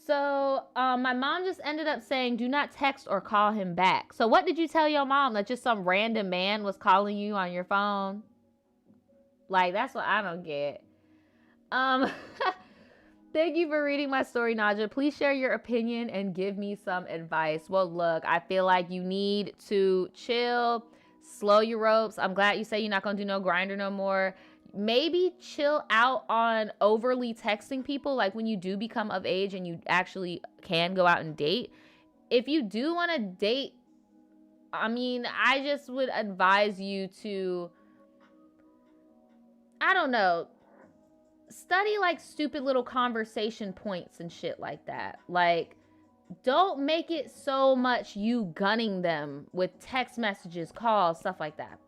So, my mom just ended up saying, do not text or call him back. So what did you tell your mom? That just some random man was calling you on your phone? Like, that's what I don't get. Thank you for reading my story, Naja. Please share your opinion and give me some advice. Well, look, I feel like you need to chill, slow your ropes. I'm glad you say you're not going to do no Grindr no more. Maybe chill out on overly texting people, like when you do become of age and you actually can go out and date. If you do want to date, I mean, I just would advise you to, I don't know, study like stupid little conversation points and shit like that. Like, don't make it so much you gunning them with text messages, calls, stuff like that.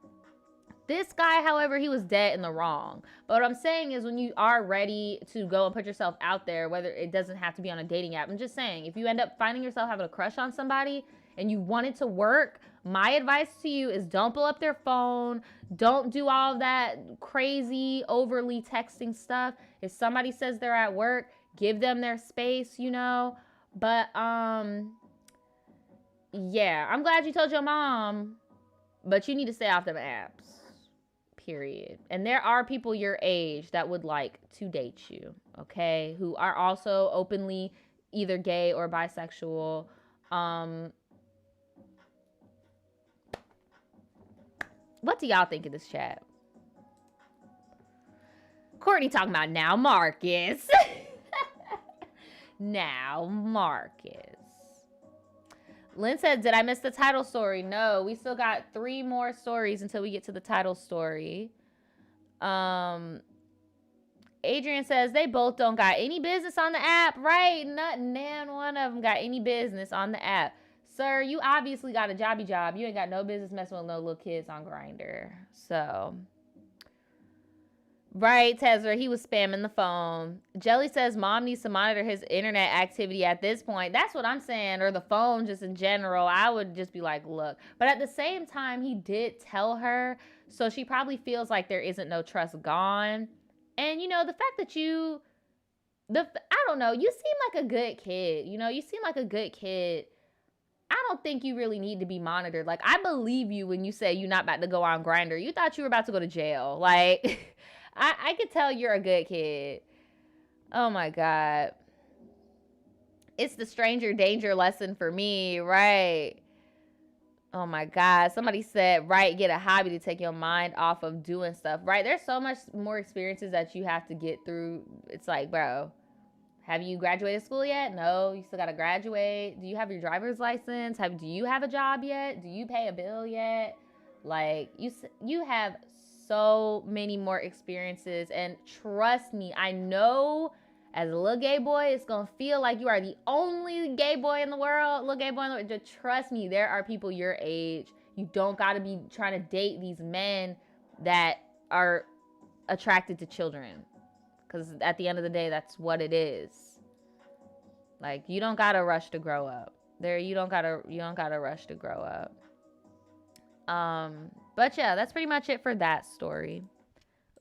This guy, however, he was dead in the wrong. But what I'm saying is, when you are ready to go and put yourself out there, whether it doesn't have to be on a dating app, I'm just saying, if you end up finding yourself having a crush on somebody and you want it to work, my advice to you is don't blow up their phone. Don't do all that crazy, overly texting stuff. If somebody says they're at work, give them their space, you know. But, yeah, I'm glad you told your mom, but you need to stay off them apps. Period. And there are people your age that would like to date you, okay, who are also openly either gay or bisexual. What do y'all think of this chat? Courtney talking about now Marcus. Now Marcus. Lynn said, did I miss the title story? No, we still got 3 more stories until we get to the title story. Adrian says, they both don't got any business on the app, right? Not one of them got any business on the app. Sir, you obviously got a jobby job. You ain't got no business messing with no little kids on Grindr. So, right, Tezra, he was spamming the phone. Jelly says mom needs to monitor his internet activity at this point. That's what I'm saying, or the phone just in general. I would just be like, look. But at the same time, he did tell her, so she probably feels like there isn't no trust gone. And, you know, the fact that I don't know, you seem like a good kid. You know, you seem like a good kid. I don't think you really need to be monitored. Like, I believe you when you say you're not about to go on Grindr. You thought you were about to go to jail. Like, I could tell you're a good kid. Oh, my God. It's the stranger danger lesson for me, right? Oh, my God. Somebody said, right, get a hobby to take your mind off of doing stuff, right? There's so much more experiences that you have to get through. It's like, bro, have you graduated school yet? No, you still got to graduate. Do you have your driver's license? Do you have a job yet? Do you pay a bill yet? Like, you have so many more experiences. And trust me, I know as a little gay boy, it's going to feel like you are the only gay boy in the world. Little gay boy in the world. Just trust me, there are people your age. You don't got to be trying to date these men that are attracted to children. Because at the end of the day, that's what it is. Like, you don't gotta rush to grow up. You don't gotta rush to grow up. But yeah, that's pretty much it for that story.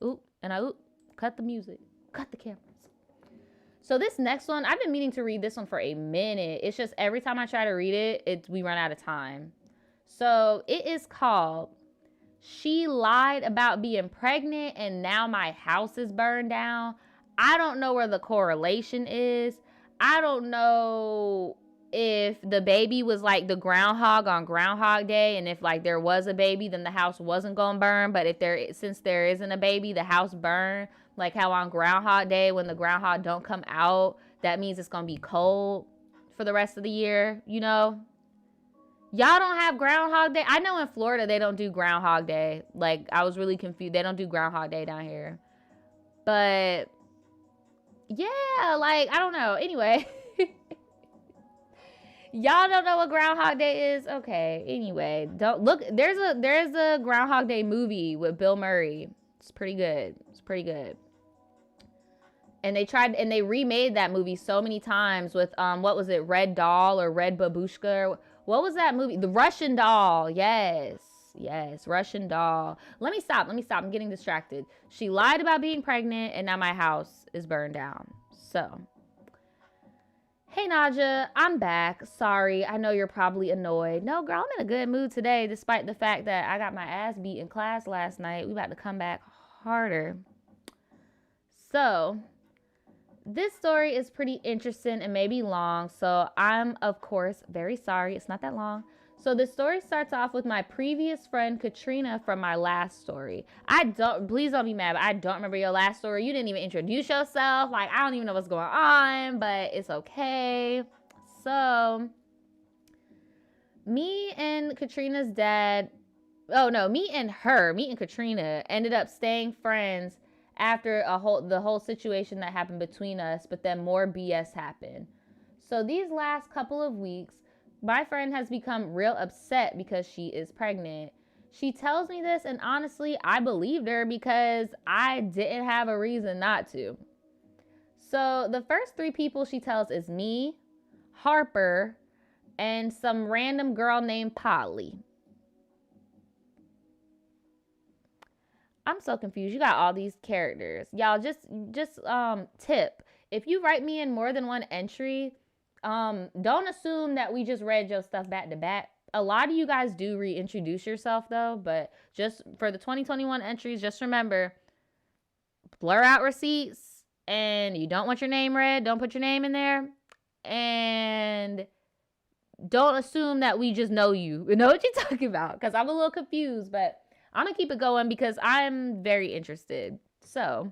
Cut the music. Cut the cameras. So this next one, I've been meaning to read this one for a minute. It's just every time I try to read it, we run out of time. So it is called She Lied About Being Pregnant and Now My House is Burned Down. I don't know where the correlation is. I don't know if the baby was like the groundhog on Groundhog Day, and if like there was a baby, then the house wasn't gonna burn. But if since there isn't a baby, the house burned. Like how on Groundhog Day, when the groundhog don't come out, that means it's gonna be cold for the rest of the year. You know, y'all don't have Groundhog Day. I know in Florida they don't do Groundhog Day. Like I was really confused. They don't do Groundhog Day down here, but yeah, like I don't know. Anyway. Y'all don't know what Groundhog Day is? Okay. Anyway, don't look. There's a Groundhog Day movie with Bill Murray. It's pretty good. It's pretty good. And they remade that movie so many times with what was it, Red Doll or Red Babushka? What was that movie? The Russian Doll. Yes. Yes, Russian Doll. Let me stop. I'm getting distracted. She lied about being pregnant, and now my house is burned down. So, hey Naja, I'm back. Sorry, I know you're probably annoyed. No, girl, I'm in a good mood today, despite the fact that I got my ass beat in class last night. We about to come back harder. So, this story is pretty interesting and maybe long, so I'm, of course, very sorry. It's not that long. So the story starts off with my previous friend Katrina from my last story. Please don't be mad, but I don't remember your last story. You didn't even introduce yourself. Like, I don't even know what's going on, but it's okay. So, me and Katrina's dad, me and Katrina ended up staying friends after the whole situation that happened between us, but then more BS happened. So these last couple of weeks, my friend has become real upset because she is pregnant. She tells me this, and honestly, I believed her because I didn't have a reason not to. So the first 3 people she tells is me, Harper, and some random girl named Polly. I'm so confused. You got all these characters. Y'all just tip. If you write me in more than one entry, don't assume that we just read your stuff back to back. A lot of you guys do reintroduce yourself though, but just for the 2021 entries, just remember, blur out receipts, and you don't want your name read, don't put your name in there, and don't assume that we just know you. You know what you're talking about, because I'm a little confused, but I'm gonna keep it going because I'm very interested. So,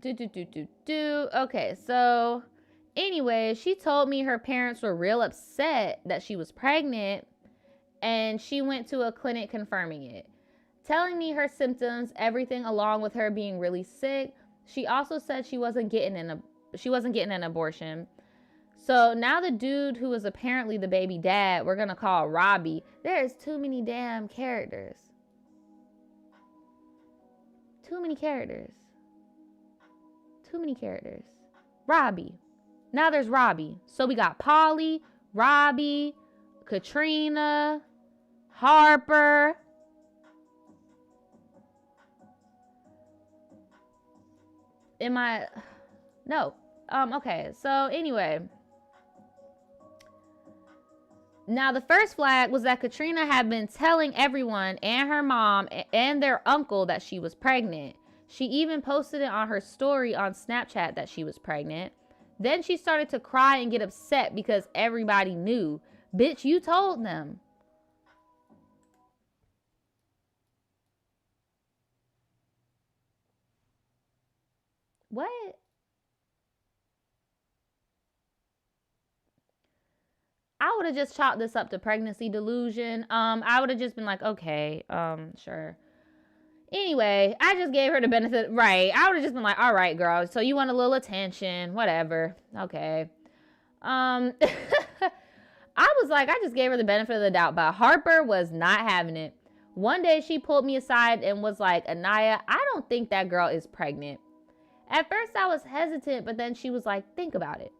okay, so anyway, she told me her parents were real upset that she was pregnant, and she went to a clinic confirming it, telling me her symptoms, everything, along with her being really sick. She also said she wasn't getting an abortion. So now the dude who was apparently the baby dad, we're gonna call Robbie. There's too many damn characters. Too many characters. Robbie. Now there's Robbie. So we got Polly, Robbie, Katrina, Harper. No. Okay. So anyway. Now the first flag was that Katrina had been telling everyone and her mom and their uncle that she was pregnant. She even posted it on her story on Snapchat that she was pregnant. Then she started to cry and get upset because everybody knew. Bitch, you told them. What? I would have just chalked this up to pregnancy delusion. I would have just been like, okay, sure. Anyway, I just gave her the benefit, right? I would have just been like, all right, girl, so you want a little attention, whatever. Okay. I was like, I just gave her the benefit of the doubt, but Harper was not having it. One day she pulled me aside and was like, Anaya, I don't think that girl is pregnant. At first I was hesitant, but then she was like, think about it.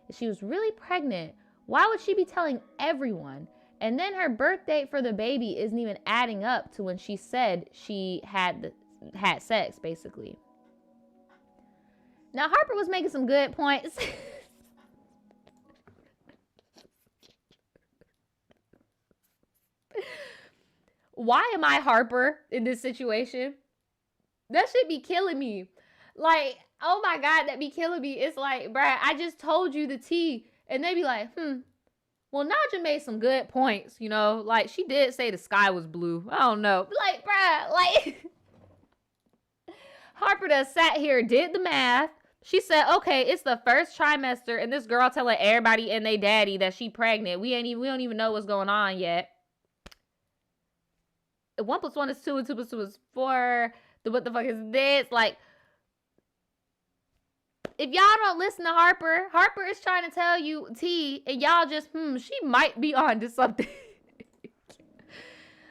If she was really pregnant, why would she be telling everyone? And then her birth date for the baby isn't even adding up to when she said she had sex, basically. Now, Harper was making some good points. Why am I Harper in this situation? That should be killing me. Like, oh my God, that be killing me. It's like, bruh, I just told you the tea. And they be like, well, Naja made some good points, you know? Like, she did say the sky was blue. I don't know. Like, bruh, like, Harper done sat here, did the math. She said, okay, it's the first trimester, and this girl telling everybody and they daddy that she pregnant. We don't even know what's going on yet. 1 + 1 is 2, and 2 + 2 is 4. What the fuck is this? Like, if y'all don't listen to Harper, Harper is trying to tell you T, and y'all just, she might be on to something.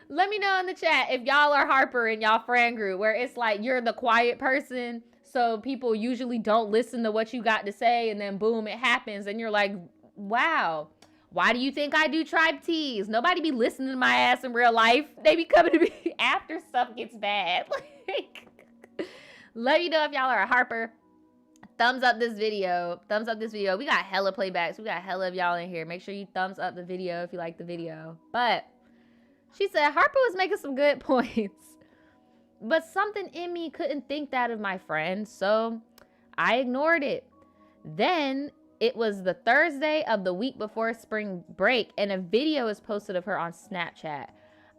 Let me know in the chat if y'all are Harper in y'all friend group, where it's like you're the quiet person, so people usually don't listen to what you got to say, and then boom, it happens, and you're like, wow, why do you think I do tribe teas? Nobody be listening to my ass in real life. They be coming to me after stuff gets bad. Like, let me know if y'all are a Harper. Thumbs up this video. Thumbs up this video. We got hella playbacks. We got hella of y'all in here. Make sure you thumbs up the video if you like the video. But she said Harper was making some good points. But something in me couldn't think that of my friend, so I ignored it. Then it was the Thursday of the week before spring break, and a video is posted of her on Snapchat.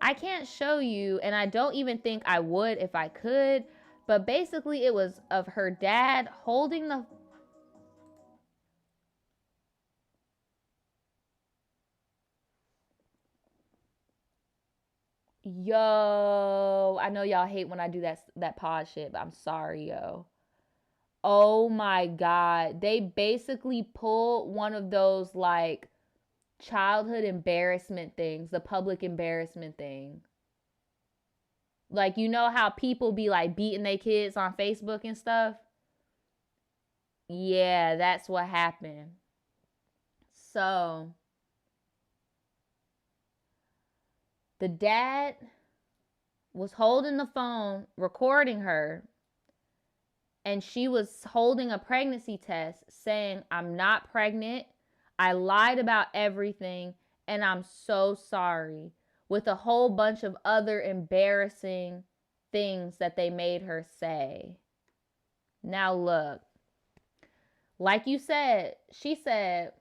I can't show you, and I don't even think I would if I could, but basically it was of her dad holding the... Yo, I know y'all hate when I do that pause shit, but I'm sorry, yo. Oh my God. They basically pulled one of those like childhood embarrassment things, the public embarrassment thing. Like, you know how people be like beating their kids on Facebook and stuff? Yeah, that's what happened. So, the dad was holding the phone, recording her, and she was holding a pregnancy test saying, I'm not pregnant. I lied about everything, and I'm so sorry, with a whole bunch of other embarrassing things that they made her say. Now look, like you said, she said,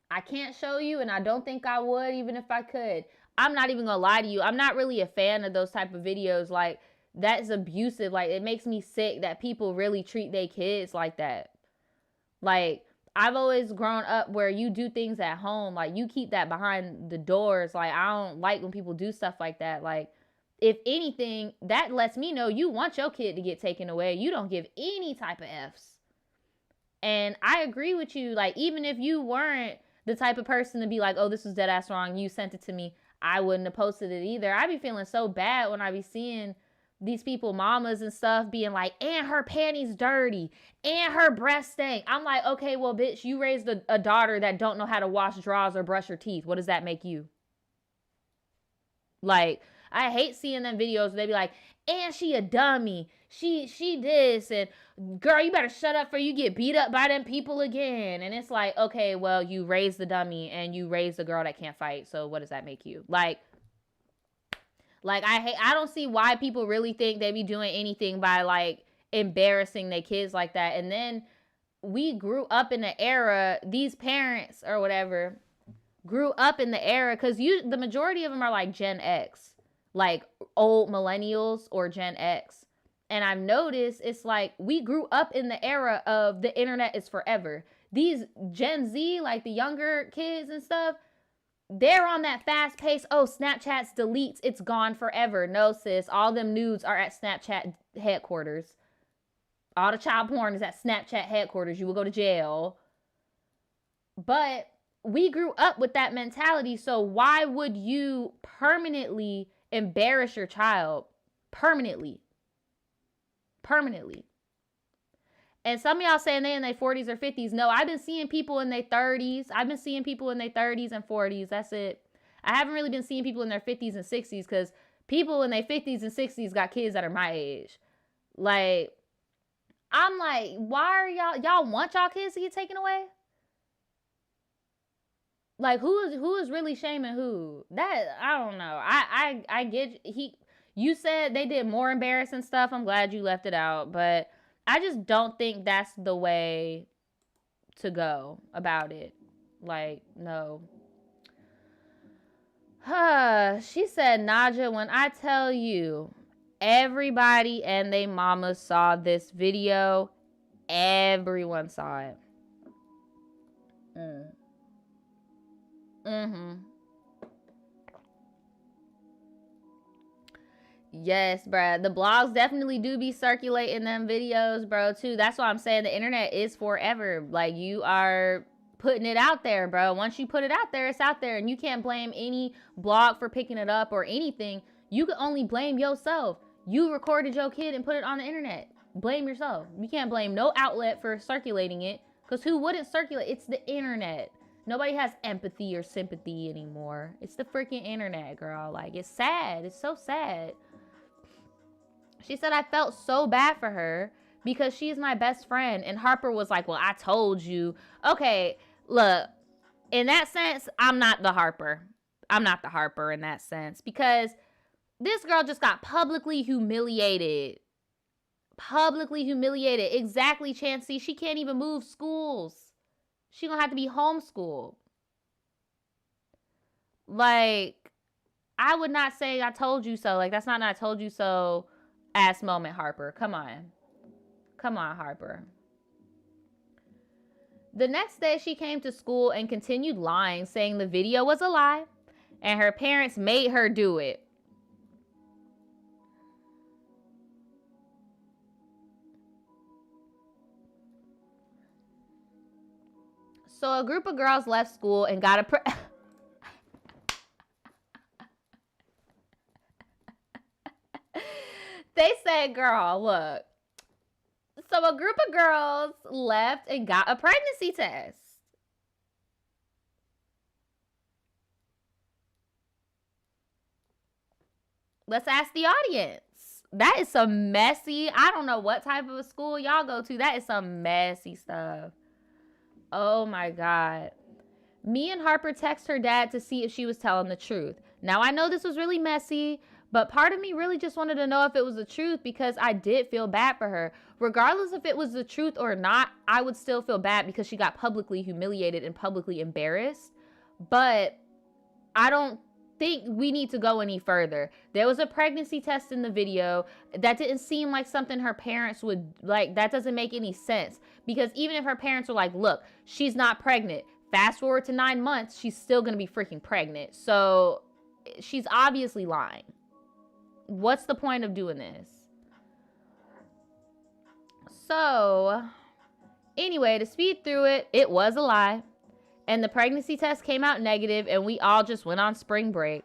I can't show you, and I don't think I would even if I could. I'm not even gonna lie to you. I'm not really a fan of those type of videos. Like, that's abusive. Like, it makes me sick that people really treat their kids like that. Like, I've always grown up where you do things at home. Like, you keep that behind the doors. Like, I don't like when people do stuff like that. Like, if anything, that lets me know you want your kid to get taken away. You don't give any type of Fs. And I agree with you. Like, even if you weren't the type of person to be like, oh, this was dead ass wrong, you sent it to me, I wouldn't have posted it either. I be feeling so bad when I be seeing these people, mamas and stuff, being like, and her panties dirty, and her breast stank. I'm like, okay, well, bitch, you raised a daughter that don't know how to wash drawers or brush her teeth. What does that make you? Like, I hate seeing them videos where they be like, and she a dummy. She this, and girl, you better shut up for you get beat up by them people again. And it's like, okay, well, you raised the dummy and you raised the girl that can't fight. So what does that make you? Like I don't see why people really think they be doing anything by like embarrassing their kids like that. And then we grew up in the era, these parents or whatever grew up in the era, because the majority of them are like Gen X, like old millennials or Gen X. And I've noticed it's like we grew up in the era of the internet is forever. These Gen Z, like the younger kids and stuff, they're on that fast pace. Oh, Snapchat's deletes. It's gone forever. No, sis. All them nudes are at Snapchat headquarters. All the child porn is at Snapchat headquarters. You will go to jail. But we grew up with that mentality. So why would you permanently embarrass your child? Permanently. And some of y'all saying they in their 40s or 50s. No, I've been seeing people in their 30s. I've been seeing people in their 30s and 40s. That's it. I haven't really been seeing people in their 50s and 60s, because people in their 50s and 60s got kids that are my age. Like, I'm like, why are y'all want y'all kids to get taken away? Like, who is really shaming who? That, I don't know. I get You said they did more embarrassing stuff. I'm glad you left it out, but I just don't think that's the way to go about it. Like, no. She said, Naja, when I tell you, everybody and they mama saw this video. Everyone saw it. Mm-hmm. Yes, bruh. The blogs definitely do be circulating them videos, bro, too. That's why I'm saying the internet is forever. Like, you are putting it out there, bro. Once you put it out there, it's out there. And you can't blame any blog for picking it up or anything. You can only blame yourself. You recorded your kid and put it on the internet. Blame yourself. You can't blame no outlet for circulating it. Because who wouldn't circulate? It's the internet. Nobody has empathy or sympathy anymore. It's the freaking internet, girl. Like, it's sad. It's so sad. She said, I felt so bad for her because she's my best friend. And Harper was like, well, I told you. Okay, look, in that sense, I'm not the Harper. I'm not the Harper in that sense because this girl just got publicly humiliated. Publicly humiliated. Exactly, Chancey. She can't even move schools. She gonna have to be homeschooled. Like, I would not say I told you so. Like, that's not an I told you so ass moment, Harper. Come on. Come on, Harper. The next day, she came to school and continued lying, saying the video was a lie, and her parents made her do it. So a group of girls left school and got a... They said, girl, look. So a group of girls left and got a pregnancy test. Let's ask the audience. That is some messy, I don't know what type of a school y'all go to. That is some messy stuff. Oh my God. Me and Harper text her dad to see if she was telling the truth. Now, I know this was really messy, but part of me really just wanted to know if it was the truth because I did feel bad for her. Regardless if it was the truth or not, I would still feel bad because she got publicly humiliated and publicly embarrassed. But I don't think we need to go any further. There was a pregnancy test in the video. That didn't seem like something her parents would like. That doesn't make any sense because even if her parents were like, look, she's not pregnant. Fast forward to 9 months, she's still going to be freaking pregnant. So she's obviously lying. What's the point of doing this? So anyway, to speed through it, it was a lie. And the pregnancy test came out negative and we all just went on spring break.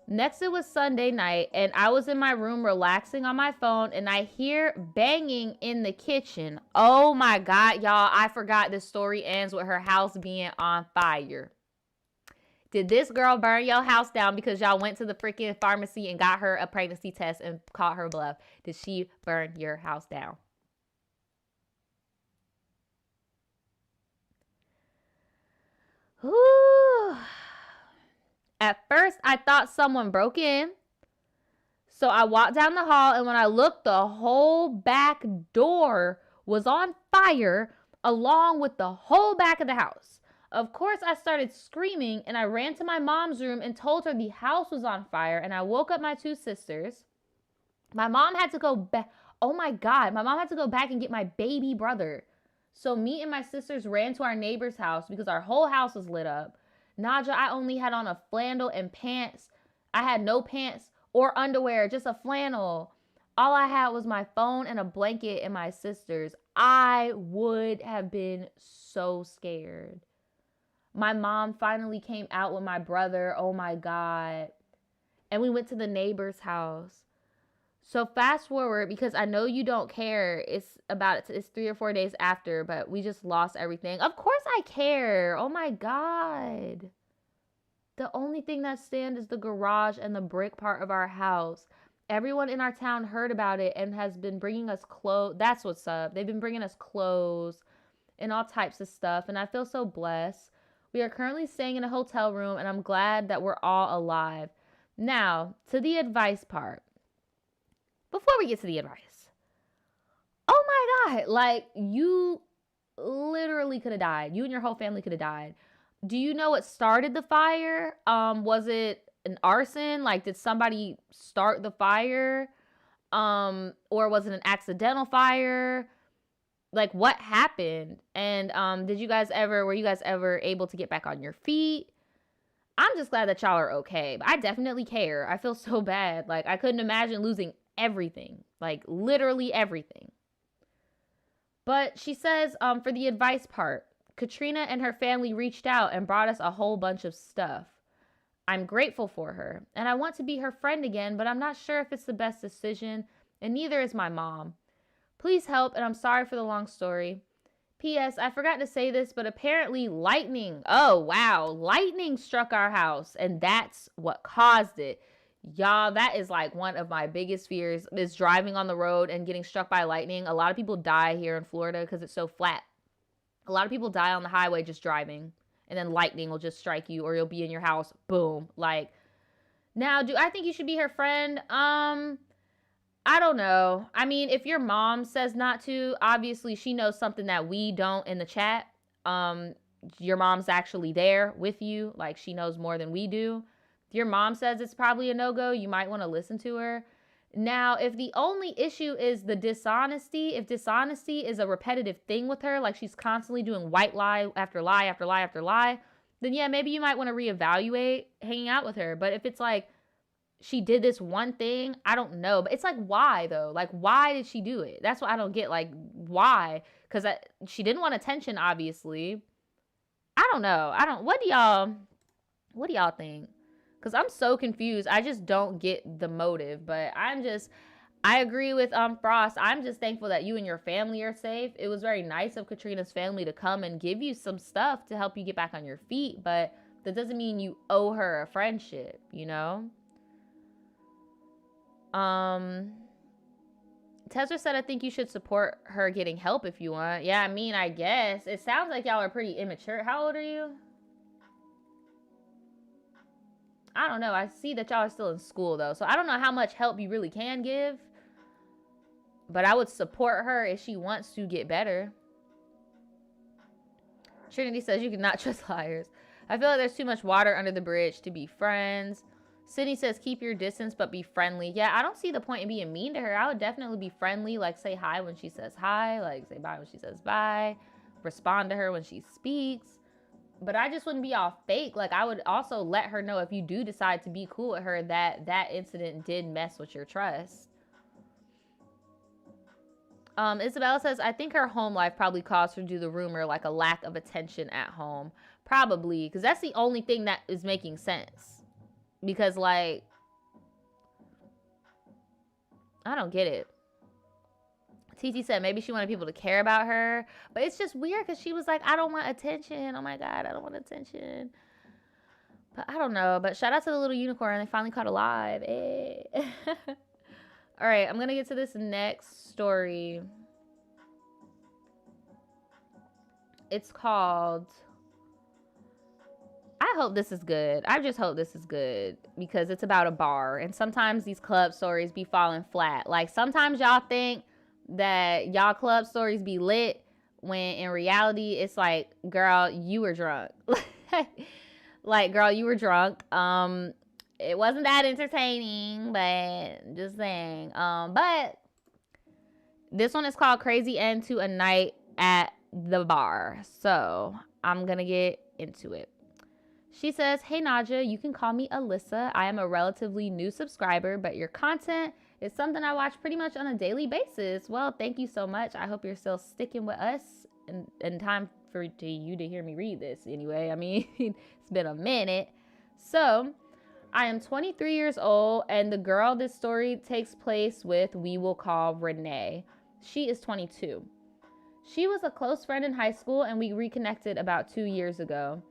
Next, it was Sunday night and I was in my room relaxing on my phone and I hear banging in the kitchen. Oh my God, y'all, I forgot this story ends with her house being on fire. Did this girl burn your house down because y'all went to the freaking pharmacy and got her a pregnancy test and caught her bluff? Did she burn your house down? Ooh. At first, I thought someone broke in. So I walked down the hall, and when I looked, the whole back door was on fire, along with the whole back of the house. Of course, I started screaming, and I ran to my mom's room and told her the house was on fire, and I woke up my two sisters. My mom had to go back. Oh my God, my mom had to go back and get my baby brother. So me and my sisters ran to our neighbor's house because our whole house was lit up. Naja, I only had on a flannel and pants. I had no pants or underwear, just a flannel. All I had was my phone and a blanket and my sisters. I would have been so scared. My mom finally came out with my brother. Oh my God. And we went to the neighbor's house. So fast forward, because I know you don't care. It's 3 or 4 days after, but we just lost everything. Of course I care. Oh my God. The only thing that stands is the garage and the brick part of our house. Everyone in our town heard about it and has been bringing us clothes. That's what's up. They've been bringing us clothes and all types of stuff. And I feel so blessed. We are currently staying in a hotel room and I'm glad that we're all alive. Now, to the advice part. before we get to the advice, oh my God, like you literally could have died. You and your whole family could have died. Do you know what started the fire? Was it an arson? Like, did somebody start the fire? Or was it an accidental fire? Like, what happened? And were you guys ever able to get back on your feet? I'm just glad that y'all are okay. But I definitely care. I feel so bad. Like, I couldn't imagine losing everything. Like, literally everything. But she says, for the advice part, Katrina and her family reached out and brought us a whole bunch of stuff. I'm grateful for her, and I want to be her friend again, but I'm not sure if it's the best decision, and neither is my mom. Please help, and I'm sorry for the long story. P.S. I forgot to say this, but apparently lightning struck our house, and that's what caused it. Y'all, that is like one of my biggest fears, is driving on the road and getting struck by lightning. A lot of people die here in Florida because it's so flat. A lot of people die on the highway just driving, and then lightning will just strike you, or you'll be in your house, boom. Like, now, do I think you should be her friend? I don't know. I mean, if your mom says not to, obviously she knows something that we don't in the chat. Your mom's actually there with you. Like, she knows more than we do. If your mom says it's probably a no-go, you might want to listen to her. Now, if the only issue is the dishonesty, if dishonesty is a repetitive thing with her, like she's constantly doing white lie after lie after lie after lie, then yeah, maybe you might want to reevaluate hanging out with her. But if it's like she did this one thing, I don't know. But it's like, why though? Like, why did she do it? That's what I don't get. Like, why? Because she didn't want attention, obviously. I don't know. What do y'all think? Because I'm so confused. I just don't get the motive. But I agree with Frost. I'm just thankful that you and your family are safe. It was very nice of Katrina's family to come and give you some stuff to help you get back on your feet. But that doesn't mean you owe her a friendship, you know? Tezra said, I think you should support her getting help if you want. Yeah, I mean, I guess. It sounds like y'all are pretty immature. How old are you? I don't know. I see that y'all are still in school, though. So I don't know how much help you really can give. But I would support her if she wants to get better. Trinity says you cannot trust liars. I feel like there's too much water under the bridge to be friends. Sydney says keep your distance but be friendly. Yeah, I don't see the point in being mean to her. I would definitely be friendly. Like, say hi when she says hi. Like, say bye when she says bye. Respond to her when she speaks. But I just wouldn't be all fake. Like, I would also let her know if you do decide to be cool with her that that incident did mess with your trust. Isabella says, I think her home life probably caused her to do the rumor, like a lack of attention at home. Probably, because that's the only thing that is making sense. Because, like, I don't get it. TT said maybe she wanted people to care about her. But it's just weird because she was like, I don't want attention. Oh, my God, I don't want attention. But I don't know. But shout out to the little unicorn. They finally caught alive. Hey. All right, I'm going to get to this next story. It's called... I hope this is good. I just hope this is good because it's about a bar. And sometimes these club stories be falling flat. Like, sometimes y'all think that y'all club stories be lit when in reality it's like, girl, you were drunk. Like, girl, you were drunk. It wasn't that entertaining, but just saying. But this one is called Crazy End to a Night at the Bar. So I'm going to get into it. She says, hey, Naja, you can call me Alyssa. I am a relatively new subscriber, but your content is something I watch pretty much on a daily basis. Well, thank you so much. I hope you're still sticking with us in time for you to hear me read this anyway. I mean, it's been a minute. So I am 23 years old, and the girl this story takes place with, we will call Renee. She is 22. She was a close friend in high school, and we reconnected about 2 years ago.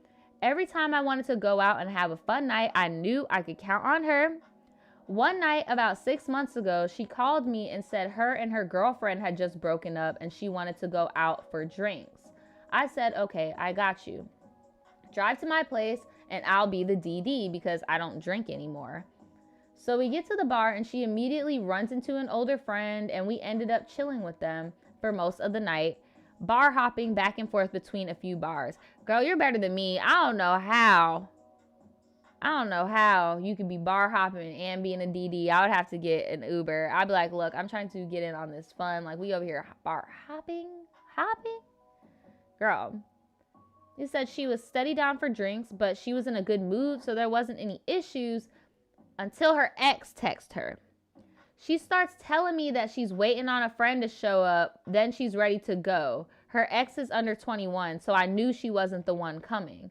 Every time I wanted to go out and have a fun night, I knew I could count on her. One night, about 6 months ago, she called me and said her and her girlfriend had just broken up and she wanted to go out for drinks. I said, okay, I got you. Drive to my place and I'll be the DD because I don't drink anymore. So we get to the bar and she immediately runs into an older friend and we ended up chilling with them for most of the night, bar hopping back and forth between a few bars. Girl, you're better than me. I don't know how you could be bar hopping and being a DD. I would have to get an Uber. I'd be like, look, I'm trying to get in on this fun. Like, we over here bar hopping? Girl. He said she was steady down for drinks, but she was in a good mood, so there wasn't any issues until her ex texts her. She starts telling me that she's waiting on a friend to show up, then she's ready to go. Her ex is under 21, so I knew she wasn't the one coming.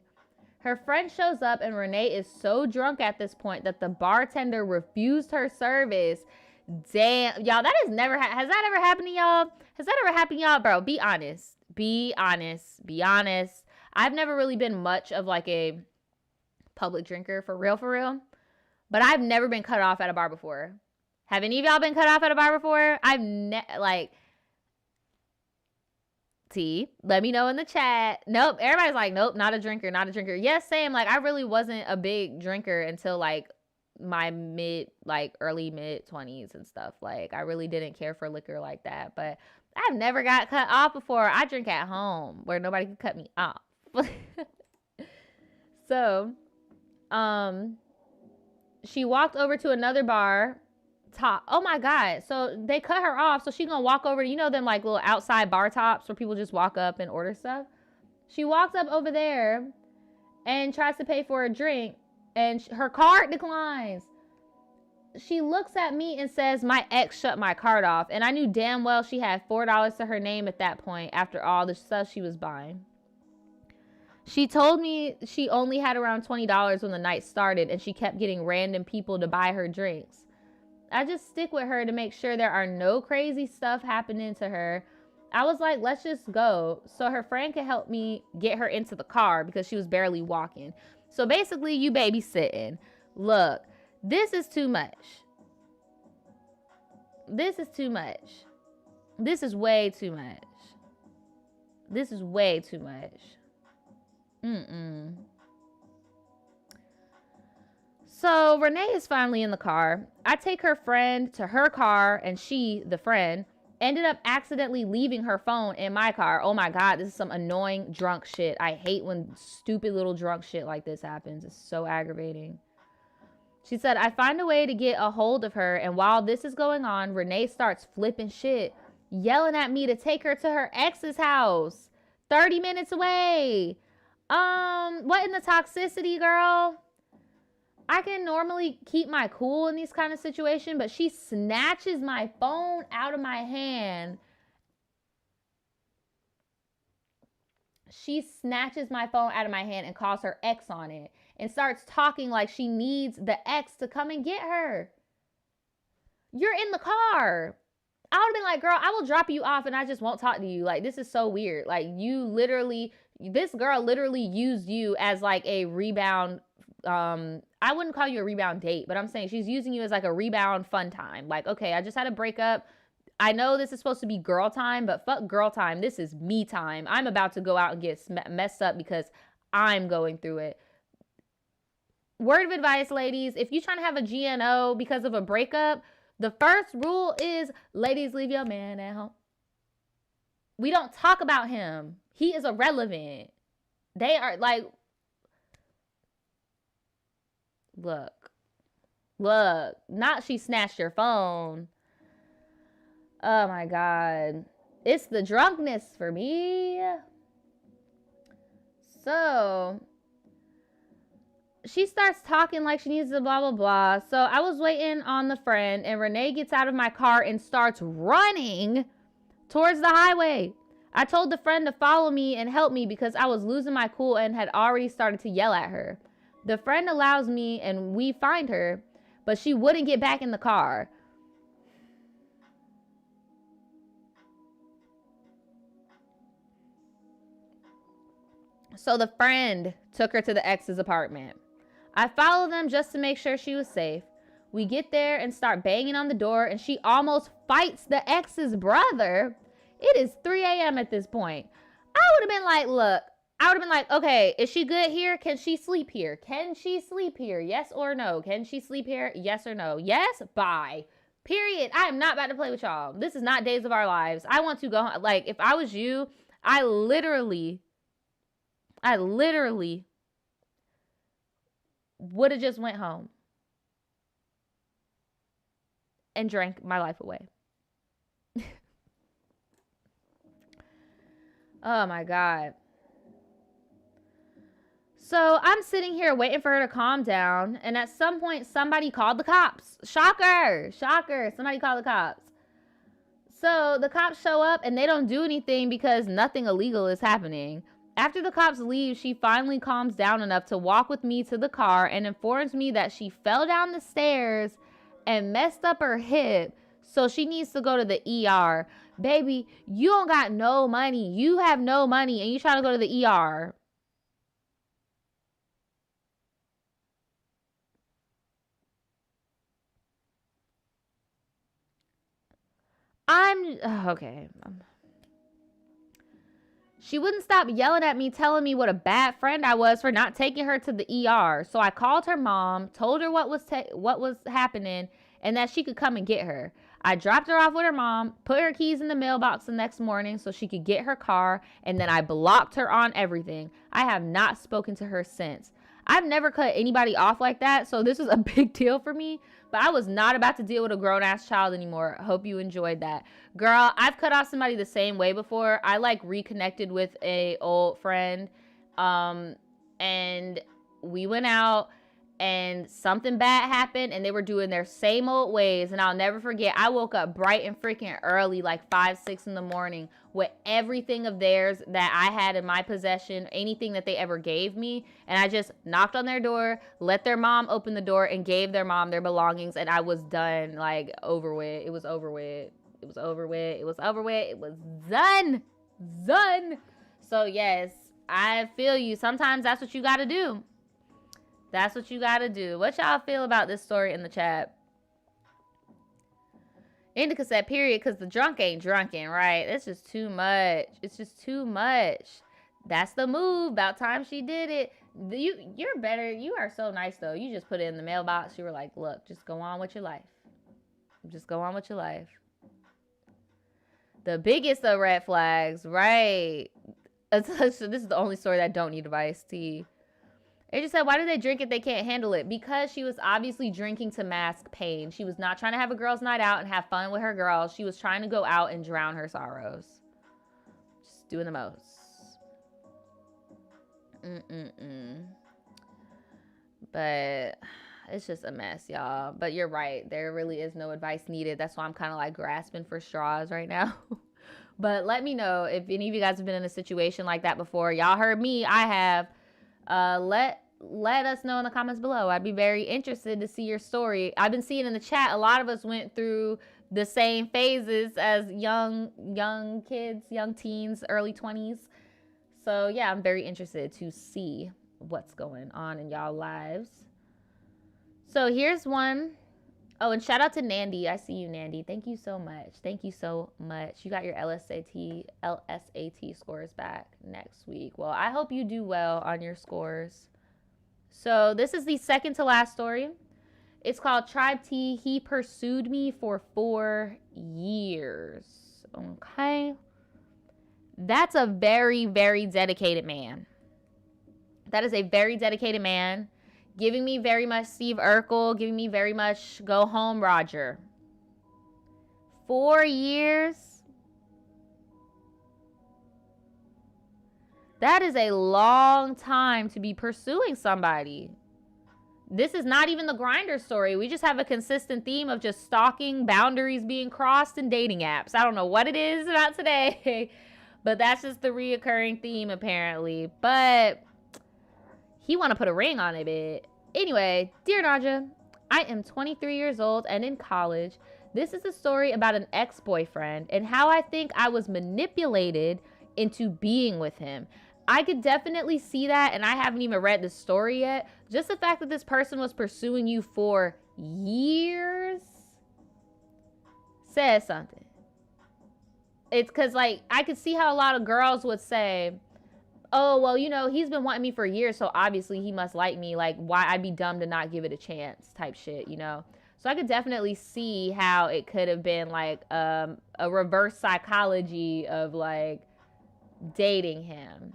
Her friend shows up and Renee is so drunk at this point that the bartender refused her service. Damn, y'all, that has never has that ever happened to y'all? Has that ever happened to y'all, bro? Be honest. Be honest. I've never really been much of like a public drinker for real. But I've never been cut off at a bar before. Have any of y'all been cut off at a bar before? T, let me know in the chat. Nope. Everybody's like, nope, not a drinker. Yes, same. Like, I really wasn't a big drinker until like my early mid 20s and stuff. Like, I really didn't care for liquor like that. But I've never got cut off before. I drink at home where nobody can cut me off. So, she walked over to another bar top. Oh my God. So they cut her off. So she gonna walk over to, you know, them like little outside bar tops where people just walk up and order stuff. She walks up over there and tries to pay for a drink and her card declines. She looks at me and says, my ex shut my card off. And I knew damn well she had $4 to her name at that point after all the stuff she was buying. She told me she only had around $20 when the night started and she kept getting random people to buy her drinks. I just stick with her to make sure there are no crazy stuff happening to her. I was like, let's just go. So her friend could help me get her into the car because she was barely walking. So basically, you babysitting. Look, this is too much. This is too much. This is way too much. This is way too much. So Renee is finally in the car. I take her friend to her car and she, the friend, ended up accidentally leaving her phone in my car. Oh my God, this is some annoying drunk shit. I hate when stupid little drunk shit like this happens. It's so aggravating. She said, I find a way to get a hold of her, and while this is going on, Renee starts flipping shit, yelling at me to take her to her ex's house, 30 minutes away. What in the toxicity, girl? I can normally keep my cool in these kind of situations, but she snatches my phone out of my hand. She snatches my phone out of my hand and calls her ex on it and starts talking like she needs the ex to come and get her. You're in the car. I would have been like, girl, I will drop you off and I just won't talk to you. Like, this is so weird. Like, this girl literally used you as like a rebound. I wouldn't call you a rebound date, but I'm saying she's using you as like a rebound fun time. Like, okay, I just had a breakup. I know this is supposed to be girl time, but fuck girl time. This is me time. I'm about to go out and get messed up because I'm going through it. Word of advice, ladies, if you're trying to have a GNO because of a breakup, the first rule is, ladies, leave your man at home. We don't talk about him. He is irrelevant. They are like, look, not she snatched your phone. Oh my God. It's the drunkenness for me. So she starts talking like she needs to blah, blah, blah. So I was waiting on the friend and Renee gets out of my car and starts running towards the highway. I told the friend to follow me and help me because I was losing my cool and had already started to yell at her. The friend allows me and we find her, but she wouldn't get back in the car. So the friend took her to the ex's apartment. I followed them just to make sure she was safe. We get there and start banging on the door and she almost fights the ex's brother. It is 3 a.m. at this point. I would have been like, look, I would have been like, okay, is she good here? Can she sleep here? Can she sleep here? Yes or no? Can she sleep here? Yes or no? Yes? Bye. Period. I am not about to play with y'all. This is not Days of Our Lives. I want to go home. Like, if I was you, I literally would have just went home and drank my life away. Oh my God. So I'm sitting here waiting for her to calm down, and at some point, somebody called the cops. Shocker! Shocker! Somebody called the cops. So the cops show up, and they don't do anything because nothing illegal is happening. After the cops leave, she finally calms down enough to walk with me to the car and informs me that she fell down the stairs and messed up her hip, so she needs to go to the ER. Baby, you don't got no money. You have no money, and you trying to go to the ER. Okay. She wouldn't stop yelling at me, telling me what a bad friend I was for not taking her to the ER. So I called her mom, told her what was happening, and that she could come and get her. I dropped her off with her mom, put her keys in the mailbox the next morning so she could get her car, and then I blocked her on everything. I have not spoken to her since. I've never cut anybody off like that, so this was a big deal for me. But I was not about to deal with a grown-ass child anymore. Hope you enjoyed that. Girl, I've cut off somebody the same way before. I, like, reconnected with a old friend. And we went out, and something bad happened, and they were doing their same old ways. And I'll never forget, I woke up bright and freaking early, like 5, 6 in the morning, with everything of theirs that I had in my possession, anything that they ever gave me. And I just knocked on their door, let their mom open the door, and gave their mom their belongings. And I was done, like, over with. It was over with. It was over with. It was over with. It was done. Done. So, yes, I feel you. Sometimes that's what you got to do. That's what you got to do. What y'all feel about this story in the chat? Indica said, period, because the drunk ain't drunken, right? It's just too much. It's just too much. That's the move. About time she did it. You're better. You are so nice, though. You just put it in the mailbox. You were like, look, just go on with your life. Just go on with your life. The biggest of red flags, right? So this is the only story that don't need advice, T. They just said, why do they drink if they can't handle it? Because she was obviously drinking to mask pain. She was not trying to have a girls' night out and have fun with her girls. She was trying to go out and drown her sorrows. Just doing the most. But it's just a mess, y'all. But you're right. There really is no advice needed. That's why I'm kind of like grasping for straws right now. But let me know if any of you guys have been in a situation like that before. Y'all heard me. I have. Let us know in the comments below. I'd be very interested to see your story. I've been seeing in the chat, a lot of us went through the same phases as young kids, young teens, early 20s. So yeah, I'm very interested to see what's going on in y'all lives. So here's one. Oh, and shout out to Nandy. I see you, Nandy. Thank you so much. Thank you so much. You got your LSAT scores back next week. Well, I hope you do well on your scores. So this is the second to last story. It's called Tribe T. He pursued me for 4 years. Okay. That's a very, very dedicated man. That is a very dedicated man. Giving me very much Steve Urkel. Giving me very much Go Home Roger. 4 years. That is a long time to be pursuing somebody. This is not even the Grindr story. We just have a consistent theme of just stalking, boundaries being crossed, and dating apps. I don't know what it is about today, but that's just the reoccurring theme apparently. But he want to put a ring on it, bit. Anyway, dear Naja, I am 23 years old and in college. This is a story about an ex-boyfriend and how I think I was manipulated into being with him. I could definitely see that, and I haven't even read the story yet. Just the fact that this person was pursuing you for years says something. It's because, like, I could see how a lot of girls would say, oh, well, you know, he's been wanting me for years, so obviously he must like me. Like, why I'd be dumb to not give it a chance type shit, you know? So I could definitely see how it could have been like a reverse psychology of like dating him.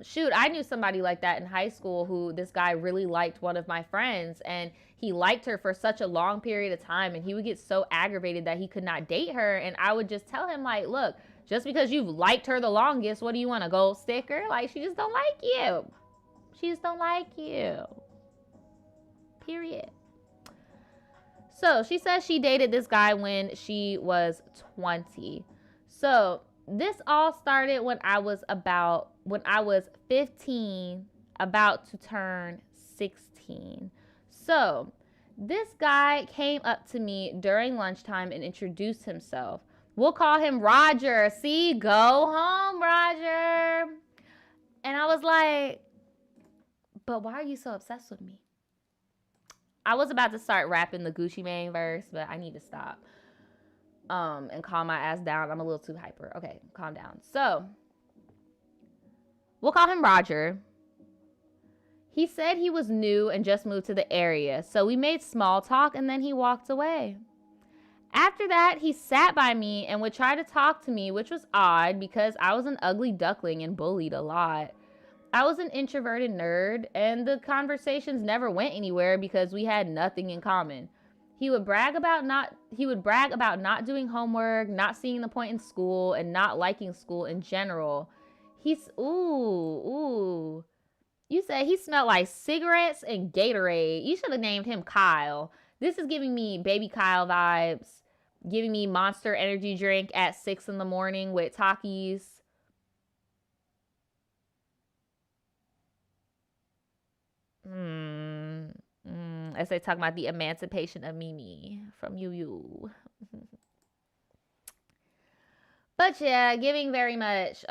Shoot, I knew somebody like that in high school who this guy really liked one of my friends, and he liked her for such a long period of time, and he would get so aggravated that he could not date her. And I would just tell him, like, look, just because you've liked her the longest, what do you want, a gold sticker? Like, she just don't like you. She just don't like you. Period. So she says she dated this guy when she was 20. So this all started when I was 15, about to turn 16. So this guy came up to me during lunchtime and introduced himself. We'll call him Roger. See, go home, Roger. And I was like, but why are you so obsessed with me? I was about to start rapping the Gucci Mane verse, but I need to stop and calm my ass down. I'm a little too hyper. Okay, calm down. So we'll call him Roger. He said he was new and just moved to the area, so we made small talk and then he walked away. After that, he sat by me and would try to talk to me, which was odd because I was an ugly duckling and bullied a lot. I was an introverted nerd, and the conversations never went anywhere because we had nothing in common. He would brag about not doing homework, not seeing the point in school, and not liking school in general. You said he smelled like cigarettes and Gatorade. You should have named him Kyle. This is giving me baby Kyle vibes, giving me Monster energy drink at 6 in the morning with Takis. As they talk about the emancipation of Mimi from Yu. But yeah, giving very much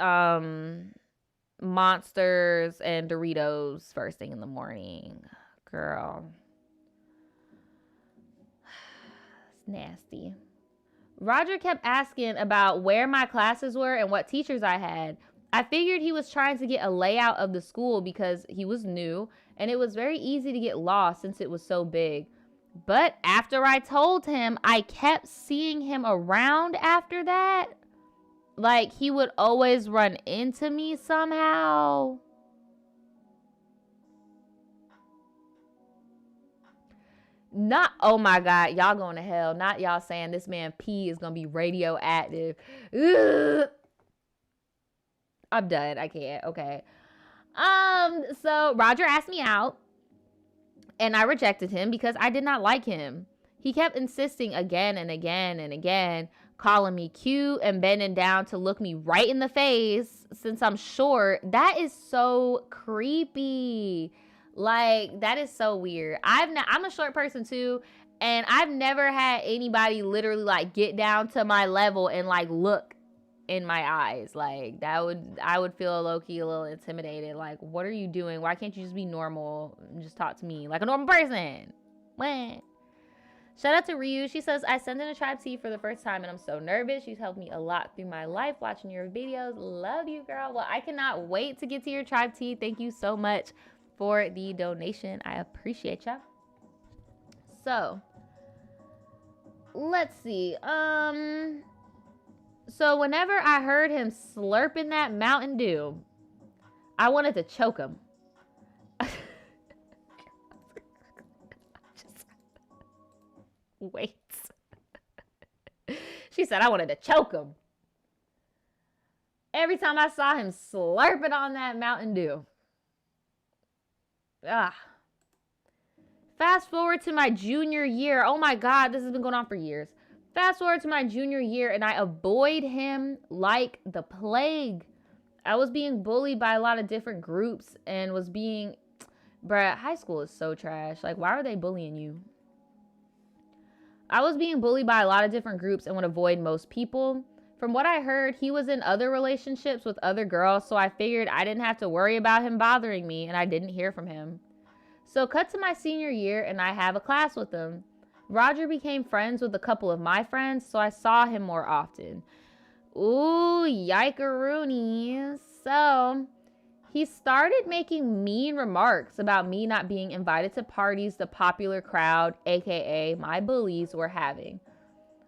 Monsters and Doritos first thing in the morning. Girl. It's nasty. Roger kept asking about where my classes were and what teachers I had. I figured he was trying to get a layout of the school because he was new, and it was very easy to get lost since it was so big. But after I told him, I kept seeing him around after that. Like, he would always run into me somehow. Not, oh my God, y'all going to hell. Not y'all saying this man P is going to be radioactive. Ugh. I'm done. I can't. Okay. So Roger asked me out, and I rejected him because I did not like him. He kept insisting again and again and again, calling me cute and bending down to look me right in the face since I'm short. That is so creepy. Like, that is so weird. I'm a short person too, and I've never had anybody literally like get down to my level and like look in my eyes. Like, I would feel low-key a little intimidated. Like, what are you doing? Why can't you just be normal and just talk to me like a normal person? What? Shout out to Ryu. She says, I sent in a tribe tea for the first time and I'm so nervous. She's helped me a lot through my life watching your videos. Love you, girl. Well, I cannot wait to get to your tribe tea. Thank you so much for the donation. I appreciate ya. So, let's see. So whenever I heard him slurping that Mountain Dew, I wanted to choke him. Wait. She said I wanted to choke him. Every time I saw him slurping on that Mountain Dew. Fast forward to my junior year. Oh my God, this has been going on for years. Fast forward to my junior year, and I avoid him like the plague. I was being bullied by a lot of different groups and was being... Bruh, high school is so trash. Like, why are they bullying you? I was being bullied by a lot of different groups and would avoid most people. From what I heard, he was in other relationships with other girls, so I figured I didn't have to worry about him bothering me, and I didn't hear from him. So cut to my senior year, and I have a class with him. Roger became friends with a couple of my friends, so I saw him more often. Ooh, yikeroonies. So he started making mean remarks about me not being invited to parties the popular crowd, aka my bullies, were having.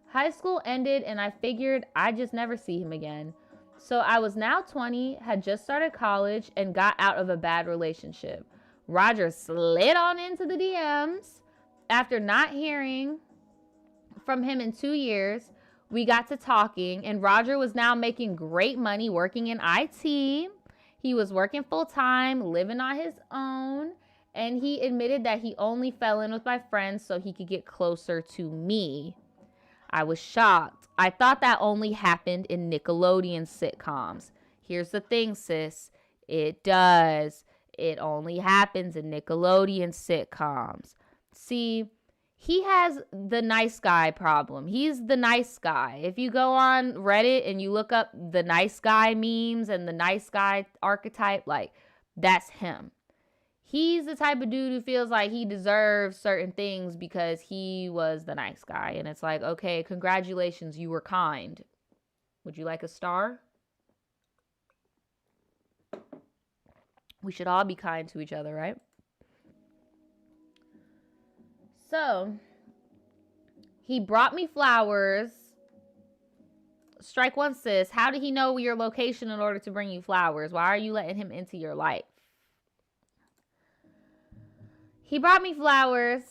High school ended and I figured I'd just never see him again. So I was now 20, had just started college, and got out of a bad relationship. Roger slid on into the DMs. After not hearing from him in 2 years, we got to talking, and Roger was now making great money working in IT. He was working full time, living on his own, and he admitted that he only fell in with my friends so he could get closer to me. I was shocked. I thought that only happened in Nickelodeon sitcoms. Here's the thing, sis. It does. It only happens in Nickelodeon sitcoms. See, he has the nice guy problem. He's the nice guy. If you go on Reddit and you look up the nice guy memes and the nice guy archetype, like, that's him. He's the type of dude who feels like he deserves certain things because he was the nice guy. And it's like, okay, congratulations, you were kind. Would you like a star? We should all be kind to each other, right? So, he brought me flowers. Strike one, sis. How did he know your location in order to bring you flowers? Why are you letting him into your life? He brought me flowers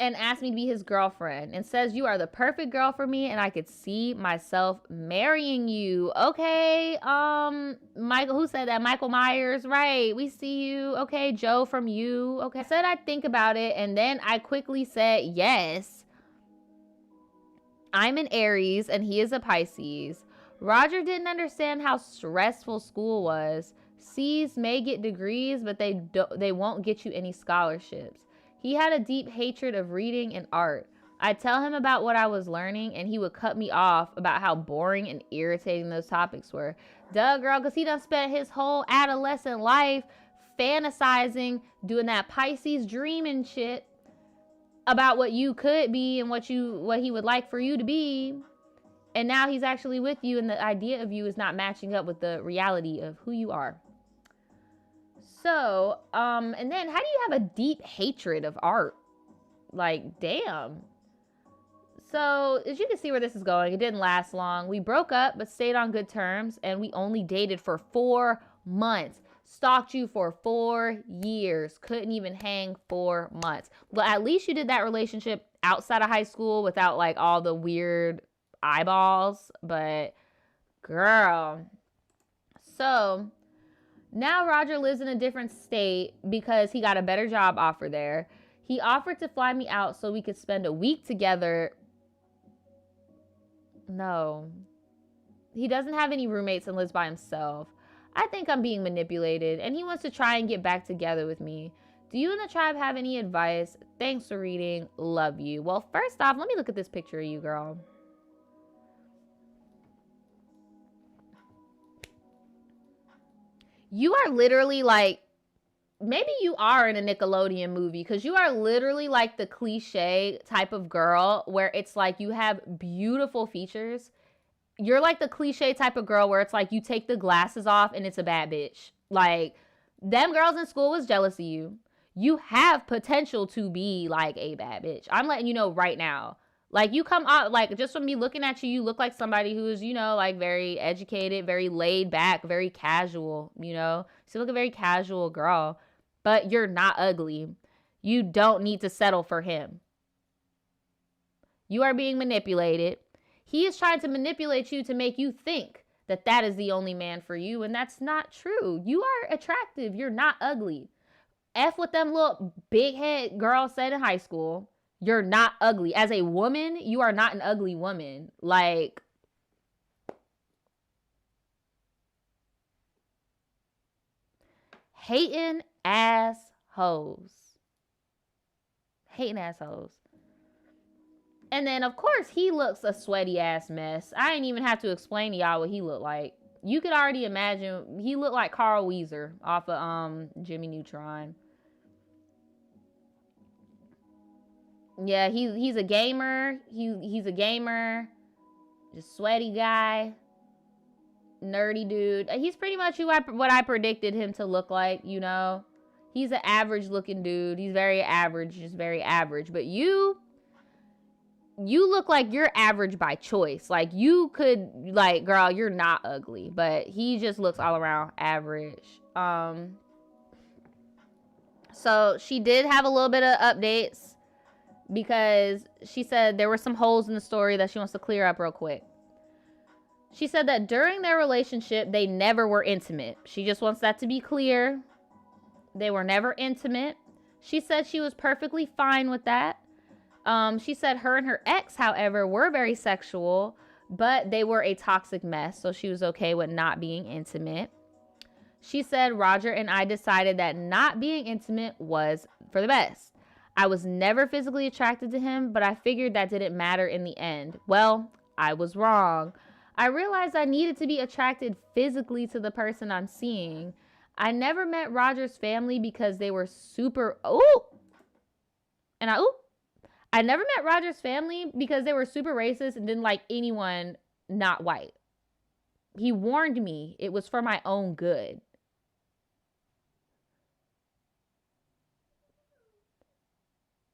and asked me to be his girlfriend and says, you are the perfect girl for me and I could see myself marrying you. Okay, Michael, who said that? Michael Myers, right? We see you. Okay, Joe from You. Okay, I said I'd think about it and then I quickly said yes. I'm an Aries and he is a Pisces. Roger didn't understand how stressful school was. C's may get degrees, but they won't get you any scholarships. He had a deep hatred of reading and art. I'd tell him about what I was learning, and he would cut me off about how boring and irritating those topics were. Duh, girl, because he done spent his whole adolescent life fantasizing, doing that Pisces dreaming shit about what you could be and what he would like for you to be. And now he's actually with you, and the idea of you is not matching up with the reality of who you are. So, and then how do you have a deep hatred of art? Like, damn. So, as you can see where this is going, it didn't last long. We broke up, but stayed on good terms, and we only dated for 4 months. Stalked you for 4 years. Couldn't even hang 4 months. Well, at least you did that relationship outside of high school without, like, all the weird eyeballs. But, girl. So, now Roger lives in a different state because he got a better job offer there. He offered to fly me out so we could spend a week together. No. He doesn't have any roommates and lives by himself. I think I'm being manipulated, and he wants to try and get back together with me. Do you and the tribe have any advice? Thanks for reading. Love you. Well, first off, let me look at this picture of you, girl. You are literally like, maybe you are in a Nickelodeon movie because you are literally like the cliche type of girl where it's like you have beautiful features. You're like the cliche type of girl where it's like you take the glasses off and it's a bad bitch. Like, them girls in school was jealous of you. You have potential to be like a bad bitch. I'm letting you know right now. Like, you come out, like, just from me looking at you, you look like somebody who's, you know, like, very educated, very laid back, very casual, you know? So you look a very casual girl, but you're not ugly. You don't need to settle for him. You are being manipulated. He is trying to manipulate you to make you think that that is the only man for you, and that's not true. You are attractive. You're not ugly. F what them little big head girls said in high school. You're not ugly. As a woman, you are not an ugly woman. Like, hating ass hoes. Hating ass hoes. And then, of course, he looks a sweaty ass mess. I ain't even have to explain to y'all what he looked like. You could already imagine. He looked like Carl Weezer off of Jimmy Neutron. Yeah, he's a gamer. He's a gamer. Just sweaty guy. nerdy dude. He's pretty much what I predicted him to look like, you know. He's an average looking dude. He's very average, just very average. But you look like you're average by choice. Like, you could, like, girl, you're not ugly, but he just looks all around average. So she did have a little bit of updates because she said there were some holes in the story that she wants to clear up real quick. She said that during their relationship, they never were intimate. She just wants that to be clear. They were never intimate. She said she was perfectly fine with that. She said her and her ex, however, were very sexual, but they were a toxic mess, so she was okay with not being intimate. She said Roger and I decided that not being intimate was for the best. I was never physically attracted to him, but I figured that didn't matter in the end. Well, I was wrong. I realized I needed to be attracted physically to the person I'm seeing. I never met Roger's family because they were super... I never met Roger's family because they were super racist and didn't like anyone not white. He warned me it was for my own good.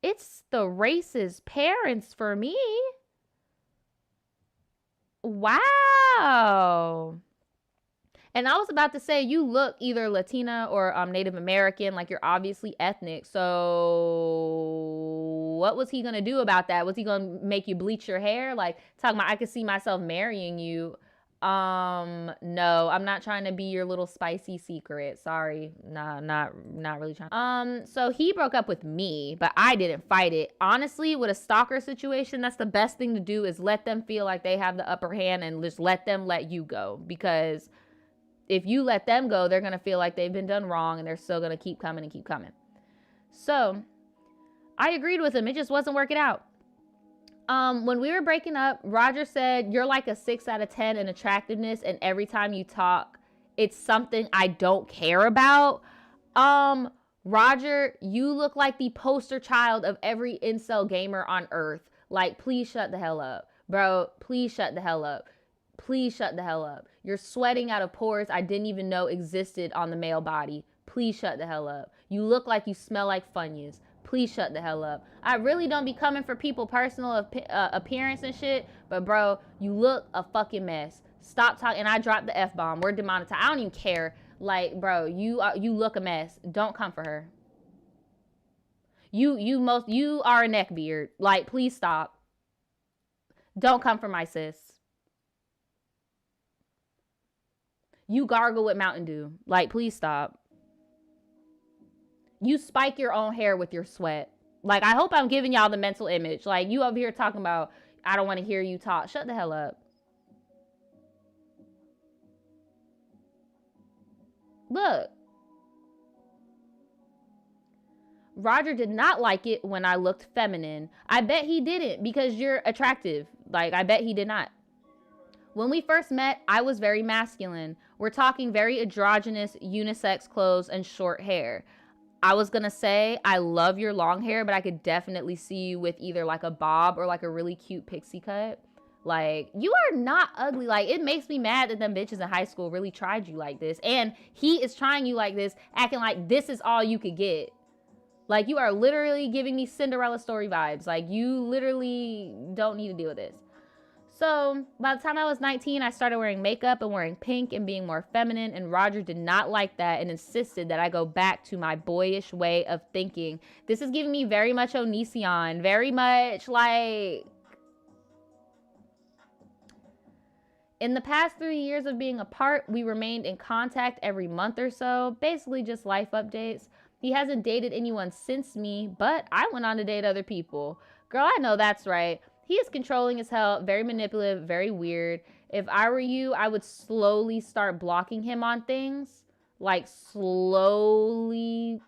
It's the racist parents for me. Wow. And I was about to say, you look either Latina or Native American, like you're obviously ethnic. So what was he going to do about that? Was he going to make you bleach your hair? Like, talking about, I could see myself marrying you. No, I'm not trying to be your little spicy secret. Sorry. Nah, not really trying. So he broke up with me, but I didn't fight it. Honestly, with a stalker situation, that's the best thing to do, is let them feel like they have the upper hand and just let them let you go. Because if you let them go, they're going to feel like they've been done wrong and they're still going to keep coming and keep coming. So I agreed with him. It just wasn't working out. When we were breaking up, Roger said, you're like a 6 out of 10 in attractiveness, and every time you talk, it's something I don't care about. Roger, you look like the poster child of every incel gamer on earth. Like, please shut the hell up. Bro, please shut the hell up. Please shut the hell up. You're sweating out of pores I didn't even know existed on the male body. Please shut the hell up. You look like you smell like Funyuns. Please shut the hell up. I really don't be coming for people personal appearance and shit, but bro, you look a fucking mess. Stop talking. And I dropped the F-bomb. We're demonetized. I don't even care. Like, bro, you look a mess. Don't come for her. You are a neckbeard. Like, please stop. Don't come for my sis. You gargle with Mountain Dew. Like, please stop. You spike your own hair with your sweat. Like, I hope I'm giving y'all the mental image. Like, you over here talking about, I don't want to hear you talk. Shut the hell up. Look. Roger did not like it when I looked feminine. I bet he didn't, because you're attractive. Like, I bet he did not. When we first met, I was very masculine. We're talking very androgynous, unisex clothes and short hair. I was going to say, I love your long hair, but I could definitely see you with either like a bob or like a really cute pixie cut. Like, you are not ugly. Like, it makes me mad that them bitches in high school really tried you like this. And he is trying you like this, acting like this is all you could get. Like, you are literally giving me Cinderella story vibes. Like, you literally don't need to deal with this. So by the time I was 19, I started wearing makeup and wearing pink and being more feminine, and Roger did not like that and insisted that I go back to my boyish way of thinking. This is giving me very much Onision, very much like... In the past 3 years of being apart, we remained in contact every month or so, basically just life updates. He hasn't dated anyone since me, but I went on to date other people. Girl, I know that's right. He is controlling as hell, very manipulative, very weird. If I were you, I would slowly start blocking him on things. Like, slowly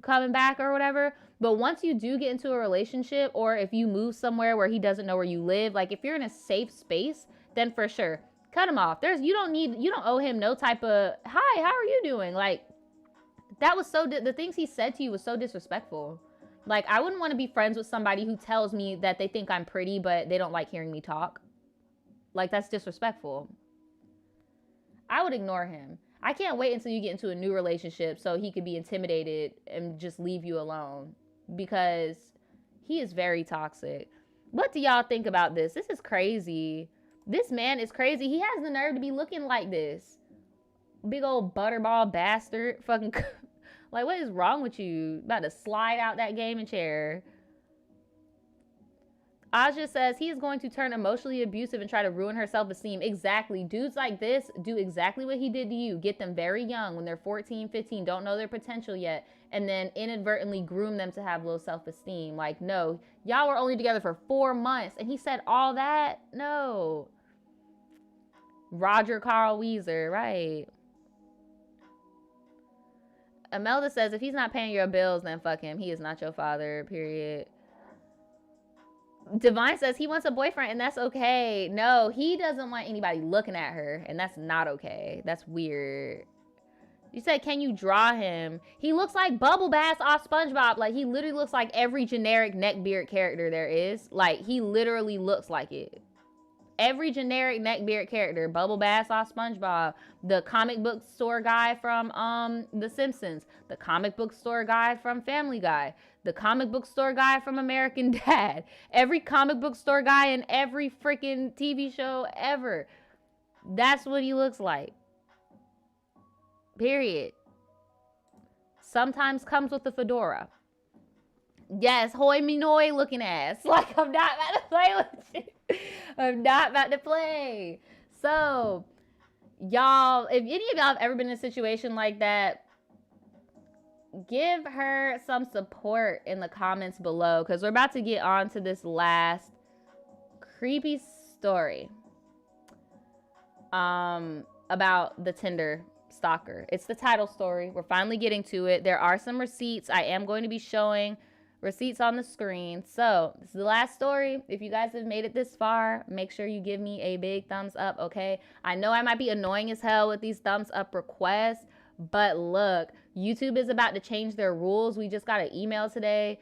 coming back or whatever. But once you do get into a relationship, or if you move somewhere where he doesn't know where you live, like, if you're in a safe space, then for sure, cut him off. You don't owe him no type of, hi, how are you doing? Like, that was the things he said to you was so disrespectful. Like, I wouldn't want to be friends with somebody who tells me that they think I'm pretty, but they don't like hearing me talk. Like, that's disrespectful. I would ignore him. I can't wait until you get into a new relationship so he could be intimidated and just leave you alone, because he is very toxic. What do y'all think about this? This is crazy. This man is crazy. He has the nerve to be looking like this. Big old butterball bastard. Fucking like, what is wrong with you? About to slide out that gaming chair. Aja says he is going to turn emotionally abusive and try to ruin her self-esteem. Exactly. Dudes like this do exactly what he did to you. Get them very young when they're 14, 15, don't know their potential yet, and then inadvertently groom them to have low self-esteem. Like, no, y'all were only together for 4 months and he said all that? No. Roger Carl Weezer, right. Imelda says if he's not paying your bills, then fuck him. He is not your father, period. Divine says he wants a boyfriend and that's okay. No, he doesn't want anybody looking at her, and that's not okay. That's weird. You said, can you draw him? He looks like Bubble Bass off SpongeBob. Like, he literally looks like every generic neckbeard character there is. Like, he literally looks like it. Every generic neckbeard character. Bubble Bass off SpongeBob. The comic book store guy from The Simpsons. The comic book store guy from Family Guy. The comic book store guy from American Dad. Every comic book store guy in every freaking TV show ever. That's what he looks like. Period. Sometimes comes with a fedora. Yes, hoi minoi looking ass. Like, I'm not about to play with you. I'm not about to play. So, y'all, if any of y'all have ever been in a situation like that, give her some support in the comments below, because we're about to get on to this last creepy story about the Tinder stalker. It's the title story. We're finally getting to it. There are some receipts. I am going to be showing receipts on the screen. So this is the last story. If you guys have made it this far, make sure you give me a big thumbs up, okay? I know I might be annoying as hell with these thumbs up requests, but look, YouTube is about to change their rules. We just got an email today.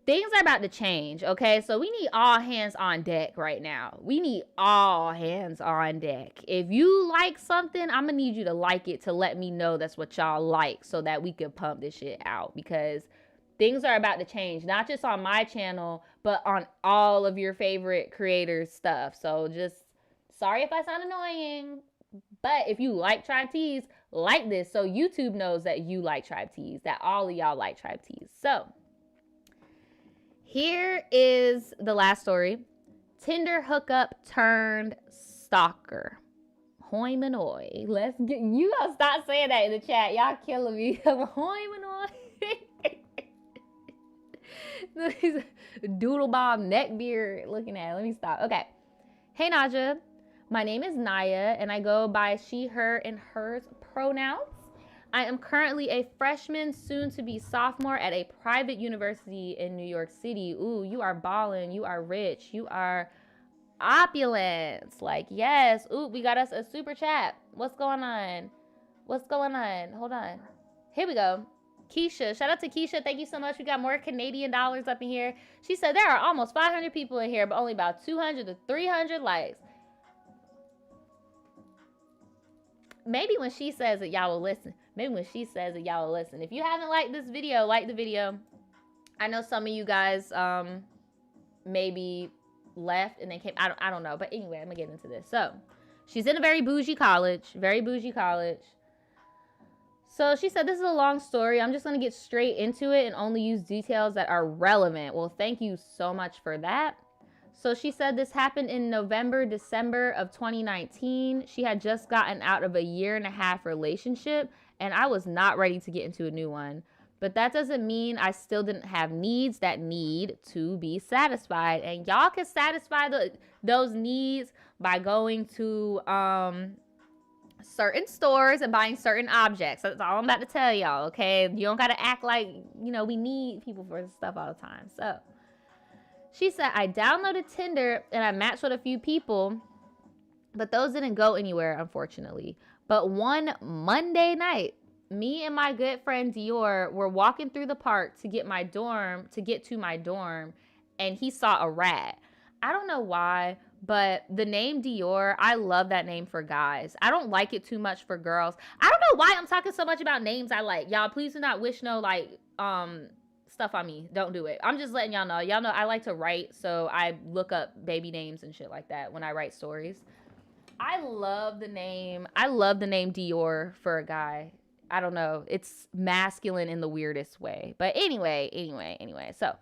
Things are about to change, okay? So we need all hands on deck right now. We need all hands on deck. If you like something, I'm gonna need you to like it to let me know that's what y'all like, so that we can pump this shit out, because things are about to change, not just on my channel, but on all of your favorite creators' stuff. So just, sorry if I sound annoying, but if you like Tribe Tees, like this, so YouTube knows that you like Tribe Tees, that all of y'all like Tribe Tees. So here is the last story. Tinder hookup turned stalker. Hoi manoi. Let's get, you gotta stop saying that in the chat. Y'all killing me. Hoi manoi. He's a doodle bomb neckbeard looking at it. Let me stop. Okay. Hey Naja. My name is Naya and I go by she, her, and hers pronouns. I am currently a freshman, soon to be sophomore at a private university in New York City. Ooh, you are ballin'. You are rich. You are opulent. Like, yes. Ooh, we got us a super chat. What's going on? What's going on? Hold on. Here we go. Keisha. Shout out to Keisha. Thank you so much. We got more Canadian dollars up in here. She said there are almost 500 people in here, but only about 200 to 300 likes. Maybe when she says it, y'all will listen. Maybe when she says it, y'all will listen. If you haven't liked this video, like the video. I know some of you guys maybe left and then came. I don't know. But anyway, I'm going to get into this. So, she's in a very bougie college. Very bougie college. So, she said, this is a long story. I'm just going to get straight into it and only use details that are relevant. Well, thank you so much for that. So she said this happened in November, December of 2019. She had just gotten out of a 1.5-year relationship, and I was not ready to get into a new one. But that doesn't mean I still didn't have needs that need to be satisfied. And y'all can satisfy those needs by going to certain stores and buying certain objects. That's all I'm about to tell y'all, okay? You don't got to act like, you know, we need people for stuff all the time. So she said, I downloaded Tinder and I matched with a few people, but those didn't go anywhere, unfortunately. But one Monday night, me and my good friend Dior were walking through the park to get to my dorm, and he saw a rat. I don't know why, But the name Dior, I love that name for guys. I don't like it too much for girls. I don't know why I'm talking so much about names I like. Y'all, please do not wish no like stuff on me. Don't do it. I'm just letting y'all know. Y'all know I like to write, so I look up baby names and shit like that when I write stories. I love the name. I love the name Dior for a guy. I don't know. It's masculine in the weirdest way. But anyway. So,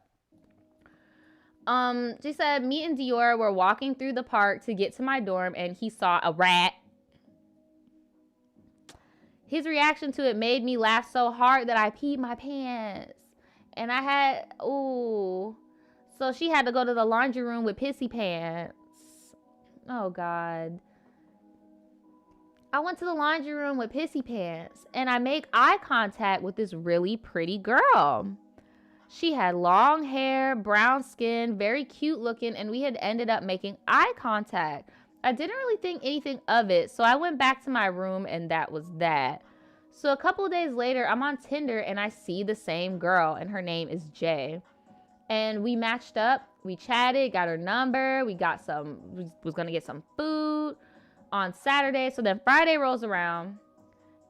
she said, me and Dior were walking through the park to get to my dorm and he saw a rat. His reaction to it made me laugh so hard that I peed my pants. And I had, ooh. So she had to go to the laundry room with pissy pants. Oh, God. I went to the laundry room with pissy pants and I make eye contact with this really pretty girl. She had long hair, brown skin, very cute looking, and we had ended up making eye contact. I didn't really think anything of it, so I went back to my room and that was that. So a couple of days later, I'm on Tinder and I see the same girl and her name is Jay. And we matched up, we chatted, got her number, we was gonna get some food on Saturday. So then Friday rolls around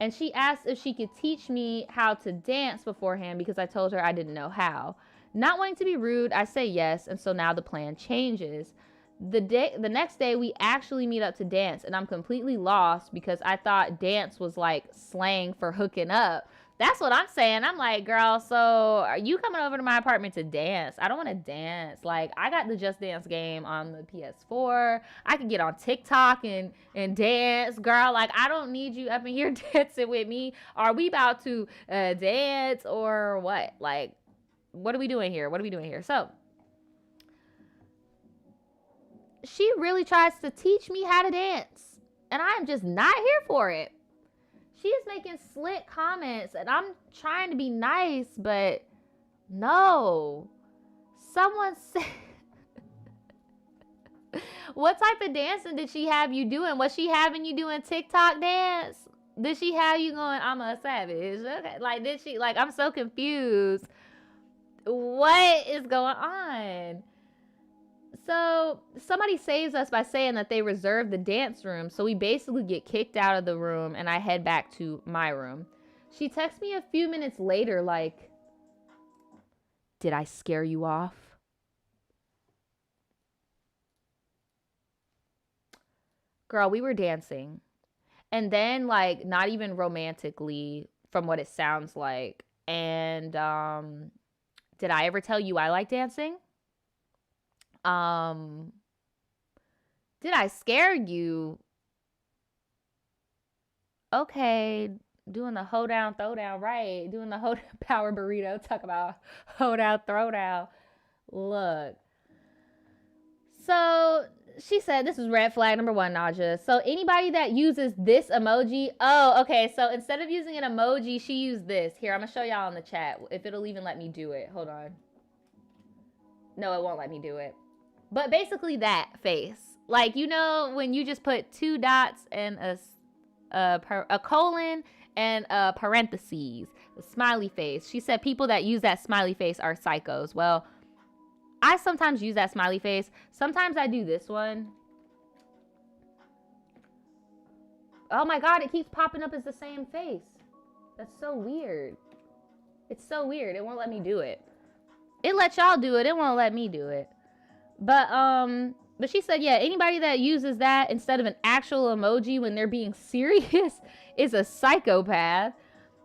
and she asked if she could teach me how to dance beforehand because I told her I didn't know how. Not wanting to be rude, I say yes, and so now the plan changes. The next day, we actually meet up to dance, and I'm completely lost because I thought dance was like slang for hooking up. That's what I'm saying. I'm like, girl, so are you coming over to my apartment to dance? I don't want to dance. Like, I got the Just Dance game on the PS4. I can get on TikTok and dance. Girl, like, I don't need you up in here dancing with me. Are we about to dance or what? Like, what are we doing here? So, she really tries to teach me how to dance, and I am just not here for it. She is making slick comments, and I'm trying to be nice, but no. Someone said, what type of dancing did she have you doing? Was she having you doing TikTok dance? Did she have you going, I'm a savage? Okay. Like, did she, like, I'm so confused. What is going on? So somebody saves us by saying that they reserved the dance room. So we basically get kicked out of the room and I head back to my room. She texts me a few minutes later like, did I scare you off? Girl, we were dancing. And then like not even romantically from what it sounds like. And did I ever tell you I like dancing? Did I scare you? Okay, doing the hold down, throw down, right? Doing the hold power burrito. Talk about hold down, throw down. Look. So she said, this is red flag number 1, Naja. So anybody that uses this emoji, oh, okay. So instead of using an emoji, she used this. Here, I'm gonna show y'all in the chat if it'll even let me do it. Hold on. No, it won't let me do it. But basically that face. Like, you know, when you just put 2 dots and a colon and a parentheses, a smiley face. She said people that use that smiley face are psychos. Well, I sometimes use that smiley face. Sometimes I do this one. Oh my God, it keeps popping up as the same face. That's so weird. It's so weird. It won't let me do it. It lets y'all do it. It won't let me do it. But she said, yeah, anybody that uses that instead of an actual emoji when they're being serious is a psychopath.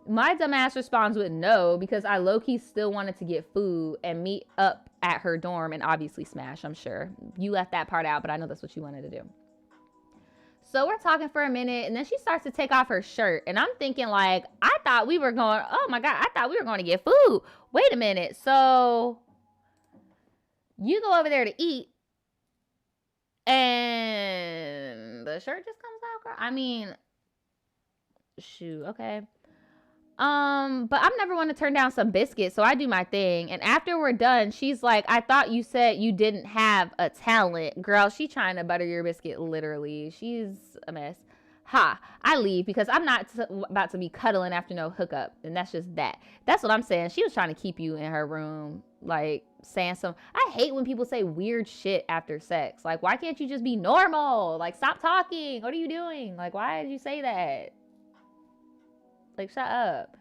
My dumbass responds with no, because I low-key still wanted to get food and meet up at her dorm and obviously smash, I'm sure. You left that part out, but I know that's what you wanted to do. So we're talking for a minute, and then she starts to take off her shirt. And I'm thinking, like, I thought we were going, oh my God, I thought we were going to get food. Wait a minute. So you go over there to eat, and the shirt just comes out, girl. I mean, shoot, okay. But I'm never want to turn down some biscuits, so I do my thing. And after we're done, she's like, I thought you said you didn't have a talent. Girl, she trying to butter your biscuit, literally. She's a mess. I leave because I'm not about to be cuddling after no hookup. And that's just that. That's what I'm saying. She was trying to keep you in her room, like saying some. I hate when people say weird shit after sex. Like, why can't you just be normal? Like, stop talking. What are you doing? Like, why did you say that? Like, shut up.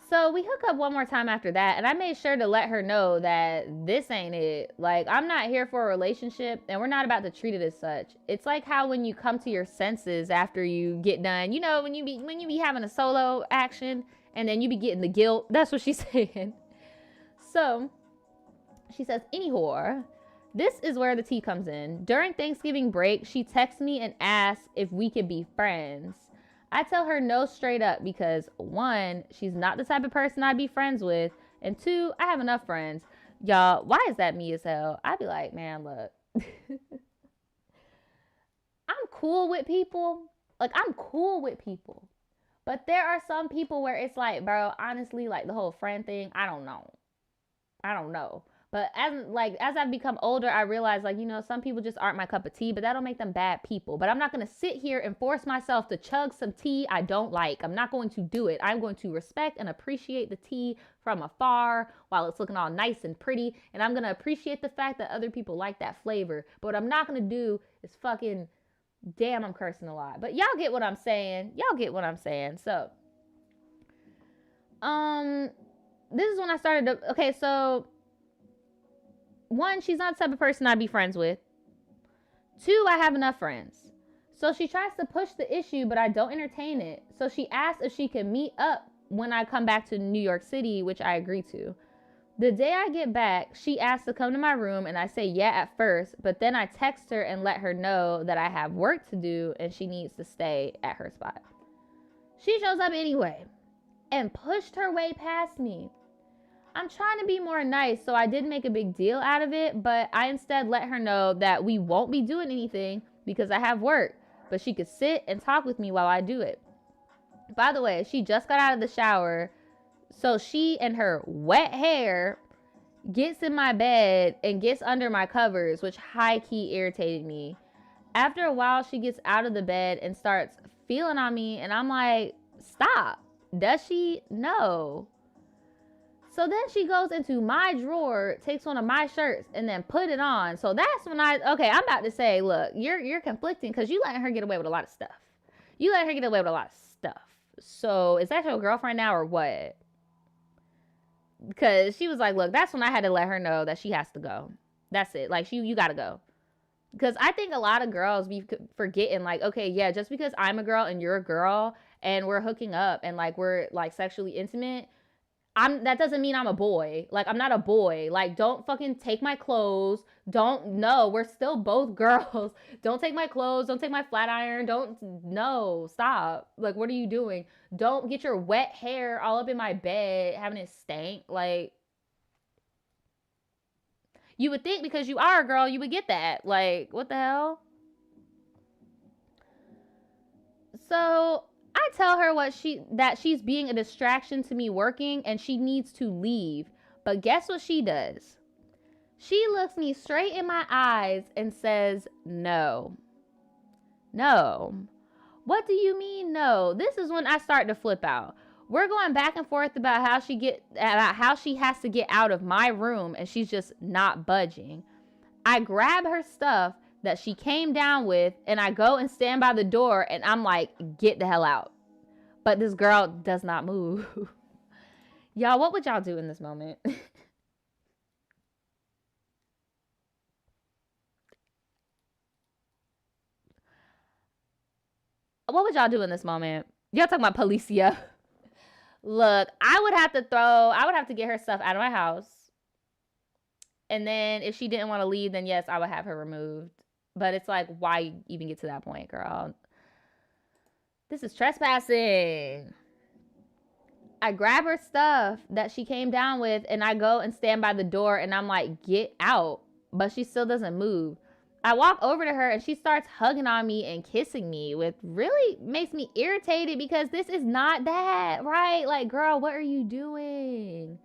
So we hook up one more time after that, and I made sure to let her know that this ain't it. Like, I'm not here for a relationship, and we're not about to treat it as such. It's like how when you come to your senses after you get done, you know, when you be having a solo action, and then you be getting the guilt. That's what she's saying. So she says, anyhow, this is where the tea comes in. During Thanksgiving break, she texts me and asks if we could be friends. I tell her no straight up because 1, she's not the type of person I'd be friends with, and 2, I have enough friends. Y'all, why is that me as hell? I'd be like, man, look. I'm cool with people. Like, I'm cool with people. But there are some people where it's like, bro, honestly, like the whole friend thing, I don't know. But as I've become older, I realize, like, you know, some people just aren't my cup of tea, but that don't make them bad people. But I'm not going to sit here and force myself to chug some tea I don't like. I'm not going to do it. I'm going to respect and appreciate the tea from afar while it's looking all nice and pretty. And I'm going to appreciate the fact that other people like that flavor. But what I'm not going to do is fucking, damn, I'm cursing a lot. But y'all get what I'm saying. So, this is when I started to, okay, so 1, she's not the type of person I'd be friends with. 2, I have enough friends. So she tries to push the issue, but I don't entertain it. So she asks if she can meet up when I come back to New York City, which I agree to. The day I get back, she asks to come to my room, and I say yeah at first, but then I text her and let her know that I have work to do and she needs to stay at her spot. She shows up anyway and pushed her way past me. I'm trying to be more nice, so I didn't make a big deal out of it, but I instead let her know that we won't be doing anything because I have work, but she could sit and talk with me while I do it. By the way, she just got out of the shower, so she and her wet hair gets in my bed and gets under my covers, which high-key irritated me. After a while, she gets out of the bed and starts feeling on me, and I'm like, stop. Does she? No. So then she goes into my drawer, takes one of my shirts, and then put it on. So that's when I'm about to say, look, you're conflicting because you letting her get away with a lot of stuff. So is that your girlfriend now or what? Because she was like, look, that's when I had to let her know that she has to go. That's it. Like, you got to go. Because I think a lot of girls be forgetting, like, okay, yeah, just because I'm a girl and you're a girl and we're hooking up and, like, we're, like, sexually intimate, that doesn't mean I'm a boy. Like, I'm not a boy. Like, don't fucking take my clothes. No, we're still both girls. Don't take my clothes. Don't take my flat iron. No, stop. Like, what are you doing? Don't get your wet hair all up in my bed, having it stank. Like, you would think because you are a girl, you would get that. Like, what the hell? So I tell her that she's being a distraction to me working and she needs to leave. But guess what she does? She looks me straight in my eyes and says, no. No. What do you mean no? This is when I start to flip out. We're going back and forth about how she has to get out of my room and she's just not budging. I grab her stuff that she came down with and I go and stand by the door and I'm like, get the hell out. But this girl does not move. Y'all, what would y'all do in this moment? What would y'all do in this moment? Y'all talking about Policia. Look, I would have to get her stuff out of my house. And then if she didn't want to leave, then yes, I would have her removed. But it's like, why even get to that point, girl? This is trespassing. I grab her stuff that she came down with and I go and stand by the door and I'm like, get out. But she still doesn't move. I walk over to her and she starts hugging on me and kissing me, which really makes me irritated because this is not that, right? Like, girl, what are you doing?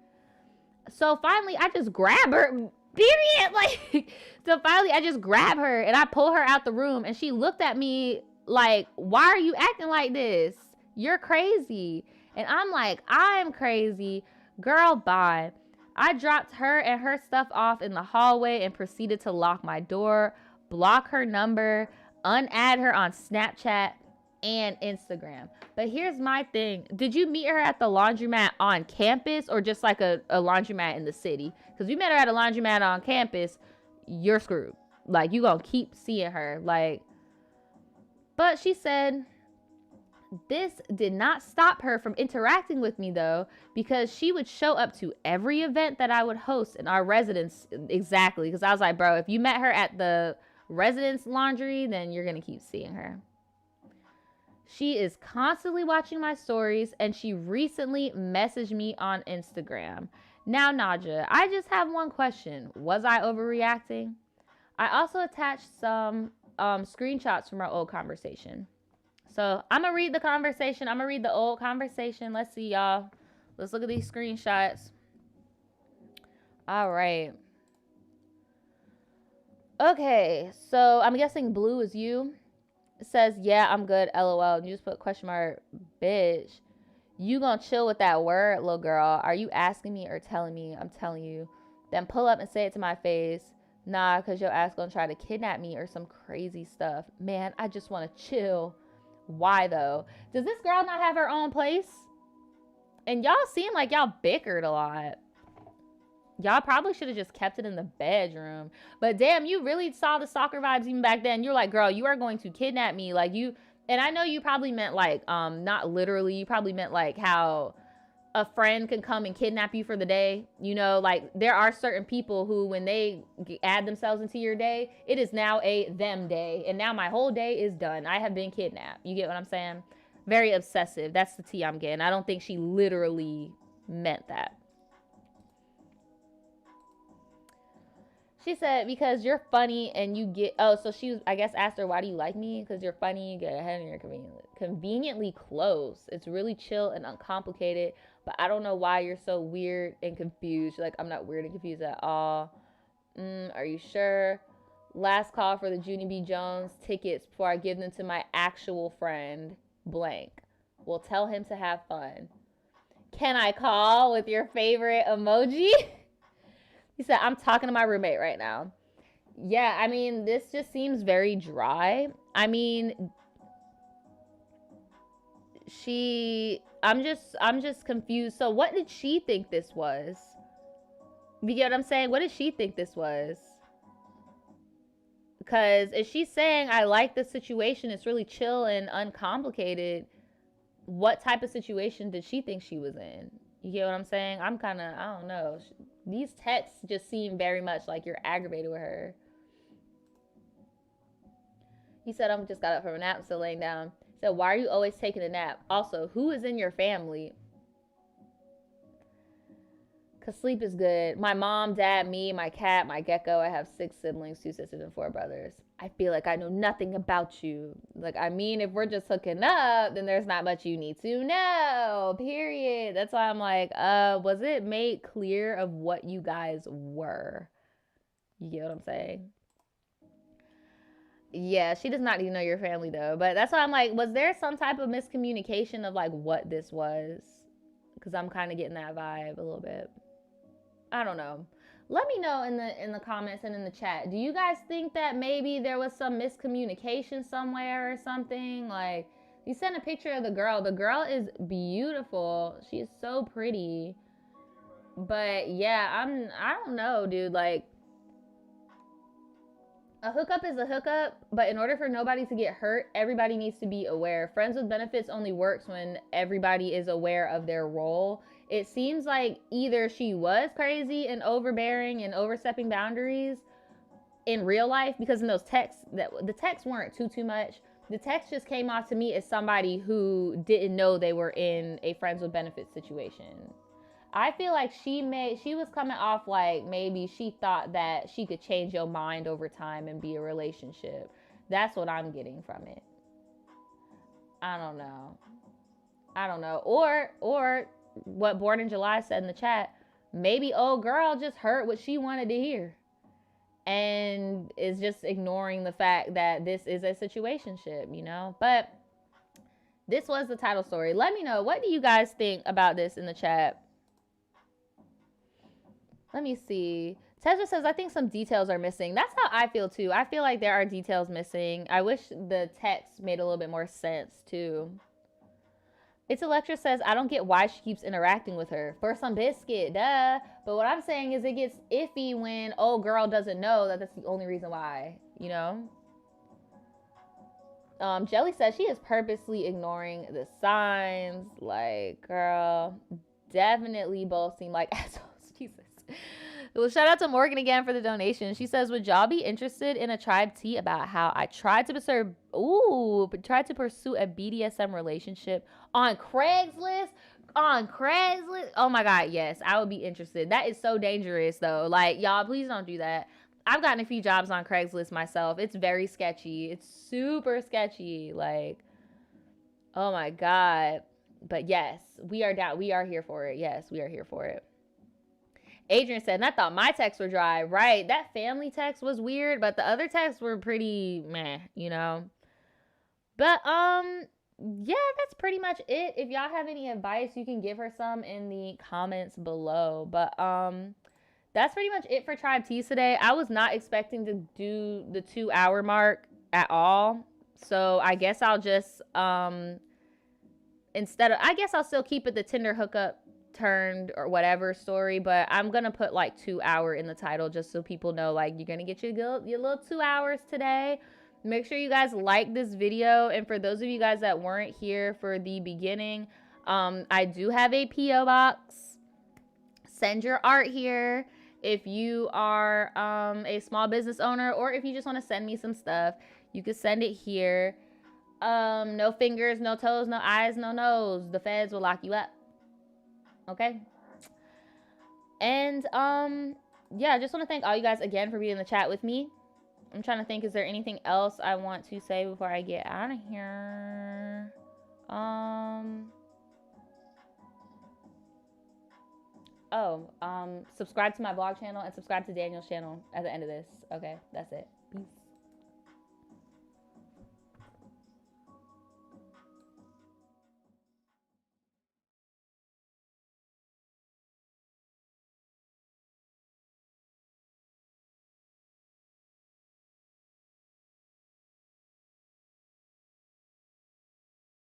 So finally, I just grab her, period. Like, so finally, I just grab her and I pull her out the room and she looked at me Like, why are you acting like this? You're crazy. And I'm like, I'm crazy. Girl, bye. I dropped her and her stuff off in the hallway and proceeded to lock my door, block her number, unadd her on Snapchat and Instagram. But here's my thing. Did you meet her at the laundromat on campus or just like a laundromat in the city? Because you met her at a laundromat on campus, you're screwed. Like, you gonna keep seeing her. Like, but she said, this did not stop her from interacting with me though, because she would show up to every event that I would host in our residence. Exactly. Because I was like, bro, if you met her at the residence laundry, then you're going to keep seeing her. She is constantly watching my stories, and she recently messaged me on Instagram. Now, Naja, I just have one question. Was I overreacting? I also attached some screenshots from our old conversation. So I'm going to read the conversation. I'm going to read the old conversation. Let's see, y'all. Let's look at these screenshots. All right. Okay. So I'm guessing blue is you. It says, yeah, I'm good. LOL. And you just put question mark, bitch. You gonna chill with that word, little girl. Are you asking me or telling me? I'm telling you. Then pull up and say it to my face. Nah, because your ass gonna try to kidnap me or some crazy stuff. Man, I just want to chill. Why though? Does this girl not have her own place? And y'all seem like y'all bickered a lot. Y'all probably should have just kept it in the bedroom. But damn, you really saw the stalker vibes even back then. You're like, girl, you are going to kidnap me. Like, you, and I know you probably meant like, not literally, you probably meant like how a friend can come and kidnap you for the day. You know, like there are certain people who, when they add themselves into your day, it is now a them day. And now my whole day is done. I have been kidnapped. You get what I'm saying? Very obsessive. That's the tea I'm getting. I don't think she literally meant that. She said, because you're funny and you get, oh, so she was, I guess, asked her, why do you like me? Because you're funny, you get ahead and you're conveniently close. It's really chill and uncomplicated, but I don't know why you're so weird and confused. You're like, I'm not weird and confused at all. Are you sure? Last call for the Junie B. Jones tickets before I give them to my actual friend, blank. Well, tell him to have fun. Can I call with your favorite emoji? He said, I'm talking to my roommate right now. Yeah, I mean, this just seems very dry. I mean, I'm just confused. So what did she think this was? You get what I'm saying? What did she think this was? Because if she's saying, I like the situation, it's really chill and uncomplicated, what type of situation did she think she was in? You get what I'm saying? I'm kind of, I don't know. These texts just seem very much like you're aggravated with her. He said, I just got up from a nap, still laying down. He said, why are you always taking a nap? Also, who is in your family? Because sleep is good. My mom, dad, me, my cat, my gecko. I have 6 siblings, 2 sisters, and 4 brothers. I feel like I know nothing about you. Like, I mean, if we're just hooking up, then there's not much you need to know, period. That's why I'm like, was it made clear of what you guys were? You get what I'm saying? Yeah, she does not even know your family, though. But that's why I'm like, was there some type of miscommunication of, like, what this was? Because I'm kind of getting that vibe a little bit. I don't know. Let me know in the comments and in the chat. Do you guys think that maybe there was some miscommunication somewhere or something? Like, you sent a picture of the girl. The girl is beautiful. She is so pretty. But yeah, I don't know, dude. Like, a hookup is a hookup, but in order for nobody to get hurt, everybody needs to be aware. Friends with benefits only works when everybody is aware of their role. It seems like either she was crazy and overbearing and overstepping boundaries in real life, because in those texts, the texts weren't too much. The text just came off to me as somebody who didn't know they were in a friends with benefits situation. I feel like she was coming off like maybe she thought that she could change your mind over time and be a relationship. That's what I'm getting from it. I don't know. Or what Born in July said in the chat, maybe old girl just heard what she wanted to hear. and is just ignoring the fact that this is a situationship, you know? But this was the title story. Let me know, what do you guys think about this in the chat? Let me see. Tezra says, I think some details are missing. That's how I feel too. I feel like there are details missing. I wish the text made a little bit more sense too. It's Electra says, I don't get why she keeps interacting with her. For some biscuit, duh. But what I'm saying is it gets iffy when old girl doesn't know that that's the only reason why, you know? Jelly says she is purposely ignoring the signs. Like, girl, definitely both seem like assholes. Jesus. Well, shout out to Morgan again for the donation. She says, would y'all be interested in a tribe tea about how I tried to pursue a BDSM relationship on Craigslist? On Craigslist? Oh my God, yes, I would be interested. That is so dangerous though. Like, y'all, please don't do that. I've gotten a few jobs on Craigslist myself. It's very sketchy. It's super sketchy. Like, oh my God. But yes, we are down. We are here for it. Yes, we are here for it. Adrian said, and I thought my texts were dry. Right. That family text was weird, but the other texts were pretty meh, you know. But yeah, that's pretty much it. If y'all have any advice, you can give her some in the comments below. But that's pretty much it for Tribe Teas today. I was not expecting to do the 2-hour mark at all. So I guess I'll just I guess I'll still keep it the Tinder hookup turned or whatever story, but I'm gonna put like 2-hour in the title just so people know, like, you're gonna get your little 2 hours today. Make sure you guys like this video, and for those of you guys that weren't here for the beginning, I do have a PO box. Send your art here if you are a small business owner, or if you just want to send me some stuff, you can send it here. No fingers, no toes, no eyes, no nose. The feds will lock you up. Okay. And yeah, I just want to thank all you guys again for being in the chat with me. I'm trying to think, is there anything else I want to say before I get out of here? Subscribe to my vlog channel and subscribe to Daniel's channel at the end of this. Okay, that's it. Peace.